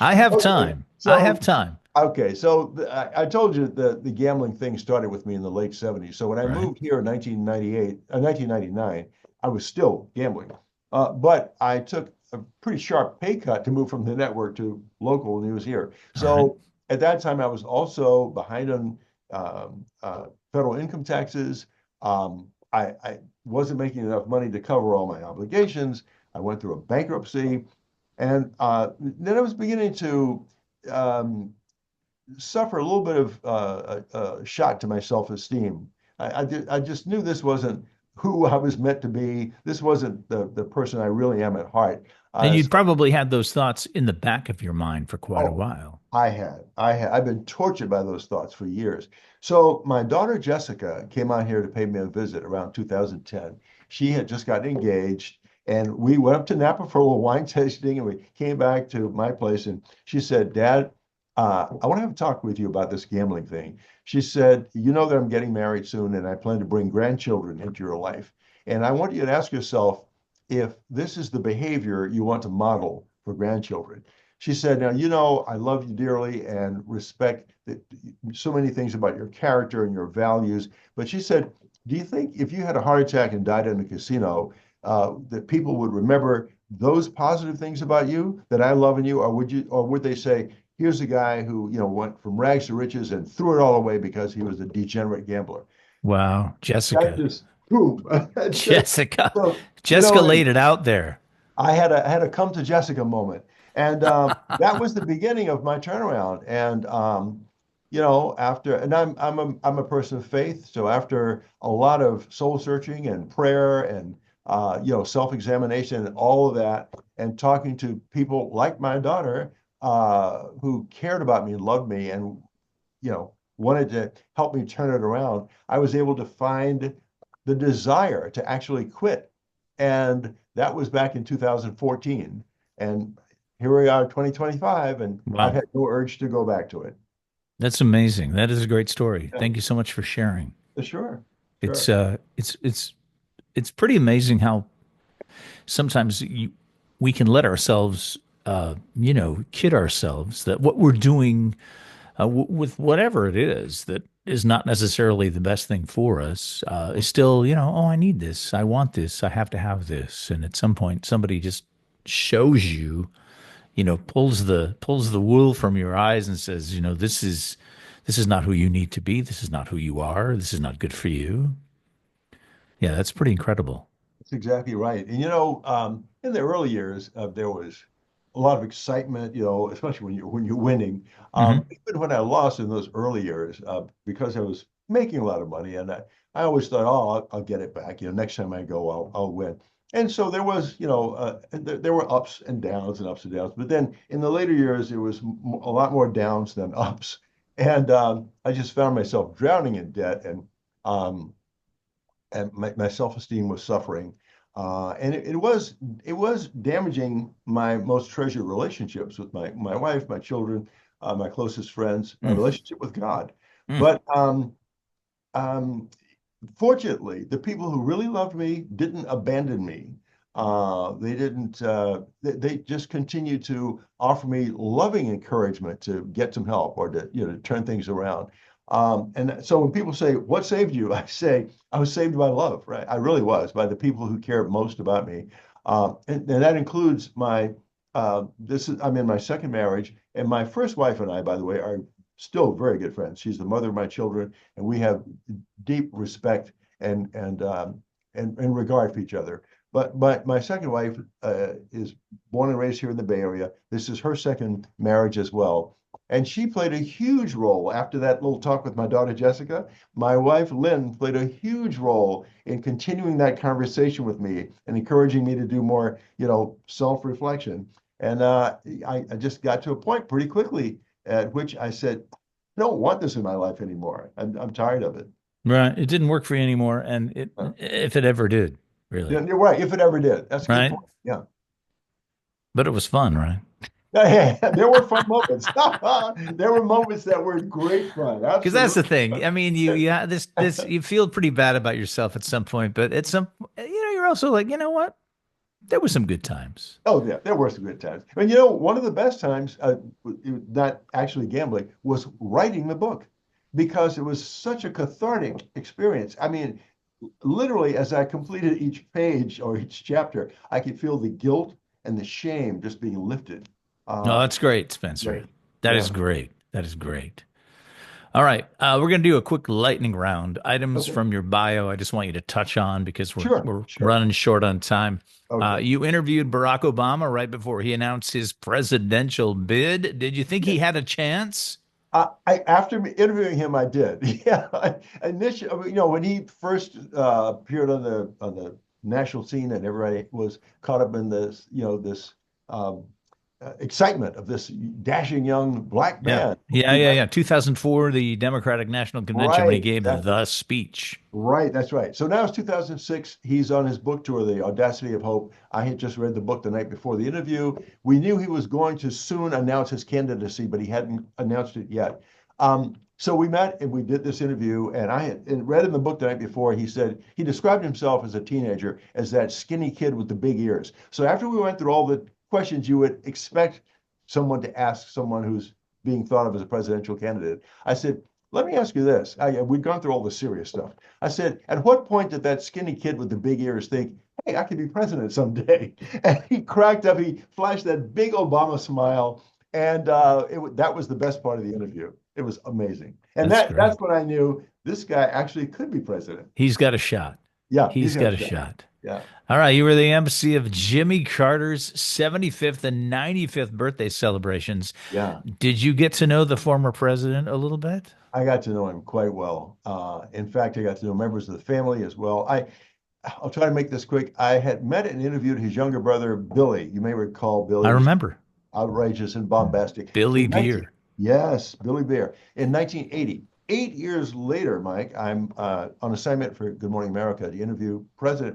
A: I have
B: Okay,
A: time. I have
B: so
A: time.
B: I told you the gambling thing started with me in the late 70s. So when I
A: Right.
B: moved here in 1998, 1999, I was still gambling. But I took a pretty sharp pay cut to move from the network to local news here.
A: All right.
B: So at that time, I was also behind on federal income taxes. I wasn't making enough money to cover all my obligations. I went through a bankruptcy, and then I was beginning to um, suffer a little bit of a shot to my self-esteem. I just knew this wasn't who I was meant to be. This wasn't the person I really am at heart.
A: And you'd
B: So,
A: probably had those thoughts in the back of your mind for quite a
B: oh,
A: while.
B: I've been tortured by those thoughts for years. So my daughter Jessica came out here to pay me a visit around 2010. She had just gotten engaged, and we went up to Napa for a little wine tasting, and we came back to my place, and she said, "Dad, I want to have a talk with you about this gambling thing. She said, you know that I'm getting married soon and I plan to bring grandchildren into your life. And I want you to ask yourself if this is the behavior you want to model for grandchildren. She said, now, you know, I love you dearly and respect so many things about your character and your values. But she said, do you think if you had a heart attack and died in a casino, that people would remember those positive things about you that I love in you, or would they say, here's a guy who, went from rags to riches and threw it all away because he was a degenerate gambler.
A: Wow,
B: That
A: Jessica.
B: just boom.
A: Jessica.
B: So,
A: Jessica laid it out there.
B: I had a come to Jessica moment, and that was the beginning of my turnaround. And after, and I'm a person of faith, so after a lot of soul searching and prayer and self-examination and all of that, and talking to people like my daughter who cared about me and loved me, and wanted to help me turn it around, I was able to find the desire to actually quit. And that was back in 2014. And here we are, 2025, and I've
A: Wow.
B: had no urge to go back to it.
A: That's amazing. That is a great story.
B: Yeah,
A: Thank you so much for sharing.
B: sure,
A: It's
B: sure.
A: uh it's it's it's pretty amazing how sometimes we can let ourselves kid ourselves that what we're doing with whatever it is that is not necessarily the best thing for us is still, oh, I need this, I want this, I have to have this, and at some point somebody just shows you, pulls the wool from your eyes and says, this is not who you need to be, this is not who you are, this is not good for you. Yeah, that's pretty incredible.
B: That's exactly right. And in the early years, there was a lot of excitement, especially when you're winning.
A: Hmm.
B: Even when I lost in those early years, because I was making a lot of money, and I always thought, oh, I'll get it back. Next time I go, I'll win. And so there was, there were ups and downs and ups and downs. But then in the later years, there was a lot more downs than ups, and I just found myself drowning in debt, um, and my self-esteem was suffering. And it was damaging my most treasured relationships with my wife, my children, my closest friends, my
A: Mm,
B: relationship with God.
A: mm.
B: But um, fortunately, the people who really loved me didn't abandon me. They didn't. They just continued to offer me loving encouragement to get some help or to turn things around. And so when people say, "What saved you?" I say, "I was saved by love." Right? I really was, by the people who cared most about me, and that includes my. I'm in my second marriage, and my first wife and I, by the way, are still very good friends. She's the mother of my children, and we have deep respect and regard for each other. But my second wife is born and raised here in the Bay Area. This is her second marriage as well. And she played a huge role after that little talk with my daughter Jessica. My wife Lynn played a huge role in continuing that conversation with me and encouraging me to do more, self-reflection. And I just got to a point pretty quickly at which I said, I don't want this in my life anymore. I'm tired of it.
A: Right. It didn't work for you anymore. And if it ever did,
B: Yeah,
A: really.
B: you're right. If it ever did, that's a good
A: Right.
B: point. Yeah.
A: But it was fun, right?
B: There were fun moments. There were moments that were great fun.
A: Because that's the
B: Absolutely.
A: thing. I mean, you feel pretty bad about yourself at some point, but at some, you're also like, you know what? There were some good times.
B: Oh yeah, there were some good times. And one of the best times, not actually gambling, was writing the book because it was such a cathartic experience. I mean, literally, as I completed each page or each chapter, I could feel the guilt and the shame just being lifted.
A: No,
B: Uh,
A: that's great, Spencer.
B: great.
A: That is
B: Yeah.
A: great. That is great. All right. We're going to do a quick lightning round. Items
B: Okay.
A: from your bio. I just want you to touch on because we're,
B: Sure.
A: we're
B: Sure.
A: running short on time.
B: Okay.
A: You interviewed Barack Obama right before he announced his presidential bid. Did you think he had a chance?
B: After interviewing him, I did. Yeah, initially, when he first appeared on the national scene, and everybody was caught up in this, this um, excitement of this dashing young black
A: Yeah.
B: man.
A: Yeah,
B: Who
A: yeah,
B: might-
A: yeah. 2004, the Democratic National Convention when he
B: Right,
A: gave
B: exactly.
A: the speech.
B: Right, that's right. So now it's 2006. He's on his book tour, The Audacity of Hope. I had just read the book the night before the interview. We knew he was going to soon announce his candidacy, but he hadn't announced it yet. So we met and we did this interview, and I had and read in the book the night before. He said he described himself as a teenager as that skinny kid with the big ears. So after we went through all the questions you would expect someone to ask someone who's being thought of as a presidential candidate, I said, let me ask you this. We'd gone through all the serious stuff. I said, at what point did that skinny kid with the big ears think, hey, I could be president someday? And he cracked up. He flashed that big Obama smile. And that was the best part of the interview. It was amazing. And
A: That's great.
B: that's when I knew this guy actually could be president.
A: He's got a shot.
B: Yeah,
A: He's
B: he's got
A: got
B: a
A: a
B: shot.
A: shot.
B: Yeah.
A: All right, you were the emcee of Jimmy Carter's 75th and 95th birthday celebrations.
B: Yeah.
A: Did you get to know the former president a little bit?
B: I got to know him quite well. In fact, I got to know members of the family as well. I'll try to make this quick. I had met and interviewed his younger brother, Billy. You may recall Billy
A: I
B: was
A: remember.
B: outrageous and bombastic.
A: Billy
B: In 19
A: Beer.
B: Yes, Billy Bear. In 1980, 8 years later, Mike, I'm on assignment for Good Morning America to interview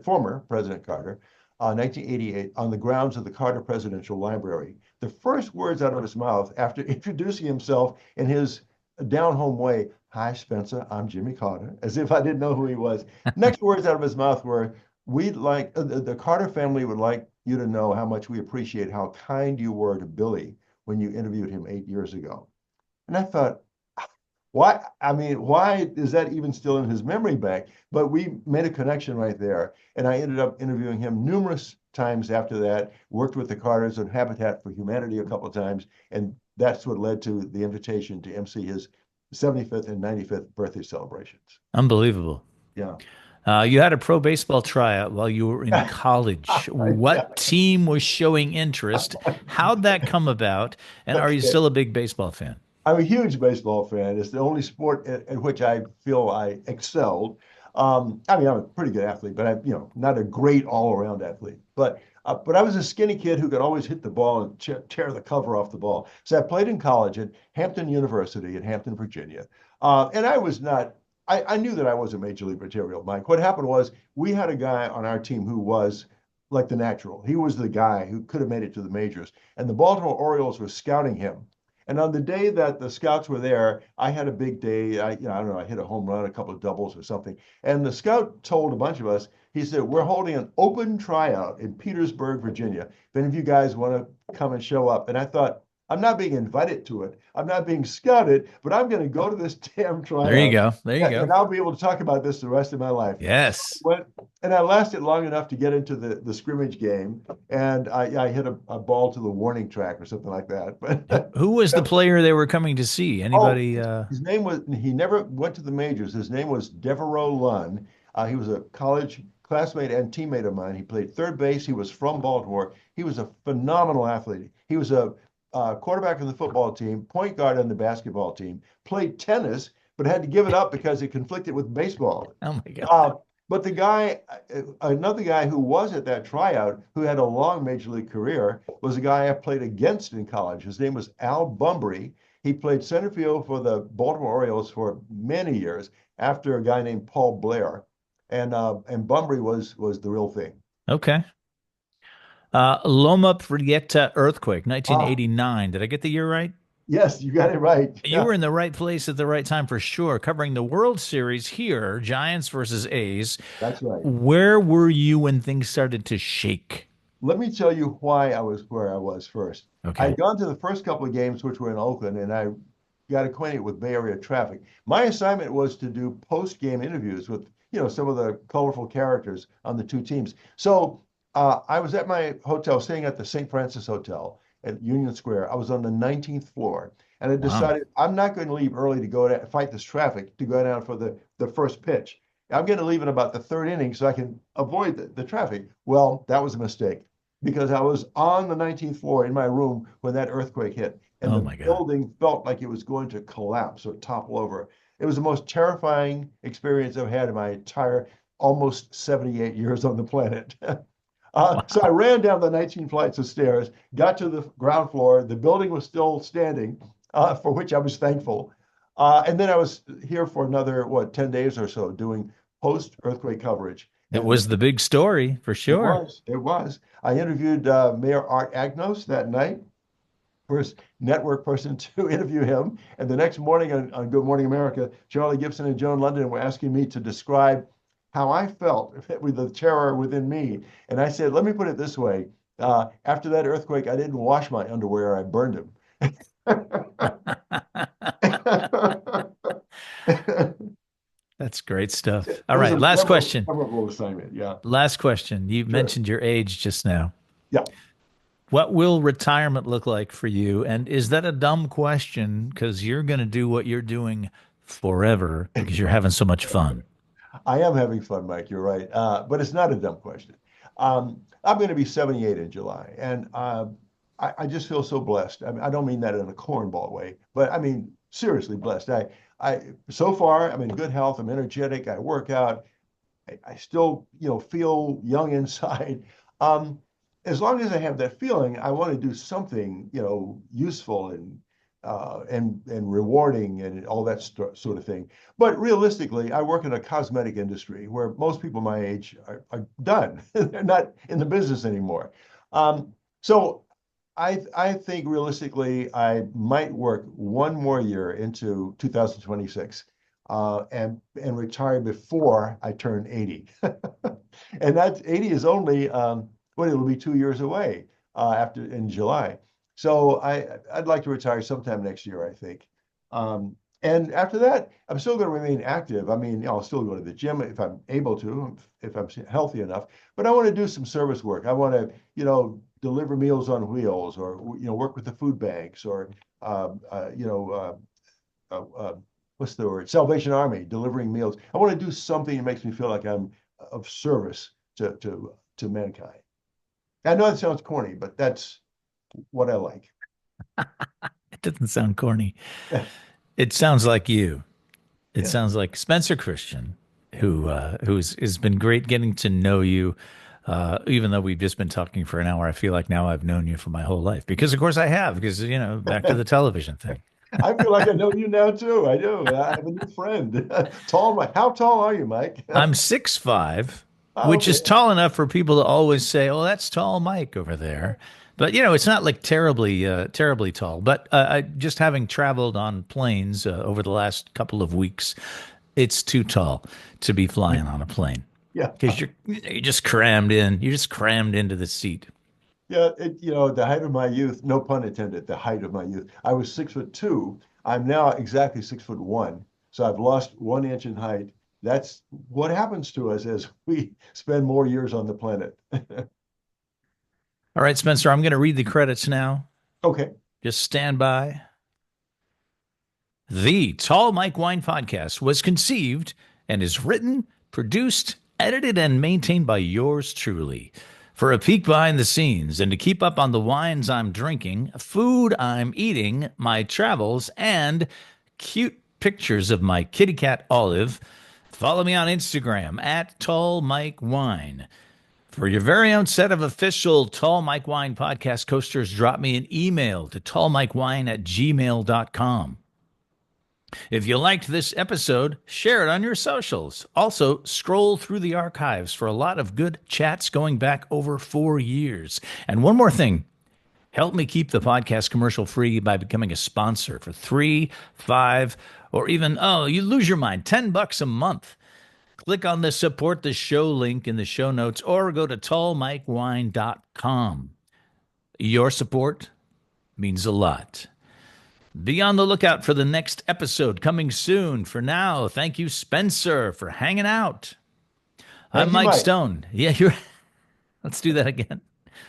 B: former President Carter, 1988, on the grounds of the Carter Presidential Library. The first words out of his mouth after introducing himself in his down-home way, "Hi, Spencer, I'm Jimmy Carter," as if I didn't know who he was. Next words out of his mouth were, "We'd like the Carter family would like you to know how much we appreciate how kind you were to Billy when you interviewed him 8 years ago." And I thought, why? I mean, why is that even still in his memory bank? But we made a connection right there. And I ended up interviewing him numerous times after that, worked with the Carters and Habitat for Humanity a couple of times. And that's what led to the invitation to MC his 75th and 95th birthday celebrations.
A: Unbelievable.
B: Yeah.
A: You had a pro baseball tryout while you were in college.
B: Yeah.
A: What team was showing interest? How'd that come about? And are you
B: Okay.
A: still a big baseball fan?
B: I'm a huge baseball fan. It's the only sport in which I feel I excelled. I mean, I'm a pretty good athlete, but not a great all-around athlete. But I was a skinny kid who could always hit the ball and tear the cover off the ball. So I played in college at Hampton University in Hampton, Virginia. And I was not. I knew that I wasn't major league material, Mike. What happened was we had a guy on our team who was like the natural. He was the guy who could have made it to the majors, and the Baltimore Orioles were scouting him. And on the day that the scouts were there, I had a big day. I don't know, I hit a home run, a couple of doubles or something. And the scout told a bunch of us, he said, we're holding an open tryout in Petersburg, Virginia. If any of you guys want to come and show up. And I thought, I'm not being invited to it. I'm not being scouted, but I'm going to go to this damn tryout.
A: There you go. There you
B: And
A: go.
B: I'll be able to talk about this the rest of my life.
A: Yes.
B: And I lasted long enough to get into the scrimmage game, and I hit a ball to the warning track or something like that. But
A: Who was the player they were coming to see? Anybody?
B: his name was, he never went to the majors. His name was Devereaux Lunn. He was a college classmate and teammate of mine. He played third base. He was from Baltimore. He was a phenomenal athlete. He was a quarterback on the football team, point guard on the basketball team, played tennis, but had to give it up because it conflicted with baseball.
A: Oh my God.
B: But another guy who was at that tryout, who had a long major league career, was a guy I played against in college. His name was Al Bumbry. He played center field for the Baltimore Orioles for many years after a guy named Paul Blair. And Bumbry was the real thing.
A: Okay. Loma Prieta earthquake, 1989. Did I get the year right?
B: Yes, you got it right.
A: You were in the right place at the right time for sure, covering the World Series here, Giants versus A's.
B: That's right.
A: Where were you when things started to shake?
B: Let me tell you why I was where I was first.
A: Okay.
B: I'd gone to the first couple of games, which were in Oakland, and I got acquainted with Bay Area traffic. My assignment was to do post-game interviews with, some of the colorful characters on the two teams. So I was at my hotel, staying at the St. Francis Hotel at Union Square. I was on the 19th floor, and I decided I'm not going to leave early to go to fight this traffic to go down for the first pitch. I'm going to leave in about the third inning so I can avoid the traffic. Well, that was a mistake because I was on the 19th floor in my room when that earthquake hit, and
A: Oh
B: the
A: my God.
B: building felt like it was going to collapse or topple over. It was the most terrifying experience I've had in my entire almost 78 years on the planet. So I ran down the 19 flights of stairs, got to the ground floor. The building was still standing, for which I was thankful. And then I was here for another, 10 days or so doing post-earthquake coverage.
A: It
B: And
A: was the big story for sure.
B: it was. I interviewed Mayor Art Agnos that night, first network person to interview him. And the next morning on Good Morning America, Charlie Gibson and Joan London were asking me to describe how I felt with the terror within me. And I said, let me put it this way. After that earthquake, I didn't wash my underwear. I burned them.
A: That's great stuff.
B: It
A: All
B: was
A: right,
B: a
A: last question.
B: memorable assignment. Yeah.
A: Last question. You
B: Sure.
A: mentioned your age just now.
B: Yeah.
A: What will retirement look like for you? And is that a dumb question? Because you're going to do what you're doing forever because you're having so much fun.
B: I am having fun, Mike. You're right. But it's not a dumb question. I'm going to be 78 in July, and I just feel so blessed. I mean, I don't mean that in a cornball way, but I mean seriously blessed. So far, I'm in good health. I'm energetic. I work out. I still, feel young inside. Um, as long as I have that feeling, I want to do something, useful and rewarding and all that sort of thing. But realistically, I work in a cosmetic industry where most people my age are done. They're not in the business anymore. So I think realistically, I might work one more year into 2026 and retire before I turn 80. And that 80 is only, it'll be 2 years away after in July. So I'd like to retire sometime next year, I think. And after that, I'm still going to remain active. I mean, I'll still go to the gym if I'm able to, if I'm healthy enough. But I want to do some service work. I want to, deliver Meals on Wheels, or work with the food banks, or uh, uh, you know, what's the word? Salvation Army, delivering meals. I want to do something that makes me feel like I'm of service to mankind. I know that sounds corny, but that's what I like.
A: It doesn't sound corny. It sounds like you. It
B: Yeah.
A: sounds like Spencer Christian, who's has been great getting to know you. Even though we've just been talking for an hour, I feel like now I've known you for my whole life because, of course, I have. Because back to the television thing.
B: I feel like I know you now too. I do. I have a new friend. Tall, Mike. How tall are you, Mike?
A: I'm 6'5", which
B: Okay.
A: is tall enough for people to always say, "Oh, that's tall Mike over there." But it's not like terribly tall. But I just having traveled on planes over the last couple of weeks, it's too tall to be flying on a plane
B: Yeah.
A: because you're just crammed in. You're just crammed into the seat.
B: Yeah. The height of my youth, no pun intended, the height of my youth. I was 6'2". I'm now exactly 6'1". So I've lost 1 inch in height. That's what happens to us as we spend more years on the planet.
A: All right, Spencer, I'm going to read the credits now.
B: Okay.
A: Just stand by. The Tall Mike Wine Podcast was conceived and is written, produced, edited, and maintained by yours truly. For a peek behind the scenes and to keep up on the wines I'm drinking, food I'm eating, my travels, and cute pictures of my kitty cat Olive, follow me on Instagram at Tall Mike Wine. For your very own set of official Tall Mike Wine podcast coasters, drop me an email to tallmikewine@gmail.com. If you liked this episode, share it on your socials. Also, scroll through the archives for a lot of good chats going back over 4 years. And one more thing, help me keep the podcast commercial free by becoming a sponsor for 3, 5, or even, you lose your mind, $10 a month. Click on the support the show link in the show notes or go to tallmikewine.com. Your support means a lot. Be on the lookout for the next episode coming soon. For now, thank you, Spencer, for hanging out.
B: Thank
A: I'm
B: you,
A: Mike
B: Mike.
A: Stone. Yeah, let's do that again.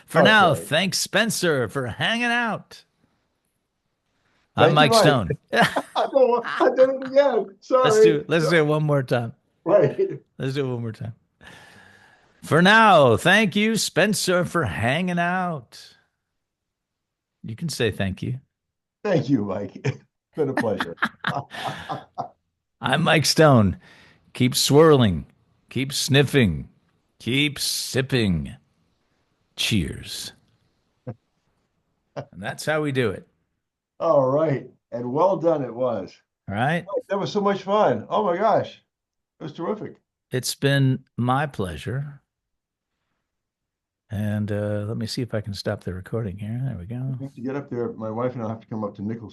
A: For
B: Oh,
A: now,
B: sorry.
A: thanks, Spencer, for hanging out. I'm
B: Thank you,
A: Mike
B: Mike.
A: Stone.
B: I did it again. Sorry.
A: Let's do it one more time.
B: Right.
A: Let's do it one more time. For now, thank you, Spencer, for hanging out. You can say thank you.
B: Thank you, Mike. It's been a pleasure.
A: I'm Mike Stone. Keep swirling, keep sniffing, keep sipping. cheers. And that's how we do it.
B: All right. And well done it was.
A: All right.
B: That was so much fun. Oh my gosh. It was terrific.
A: It's been my pleasure. And let me see if I can stop the recording here. There we go.
B: I have to get up there. My wife and I have to come up to Nicholson.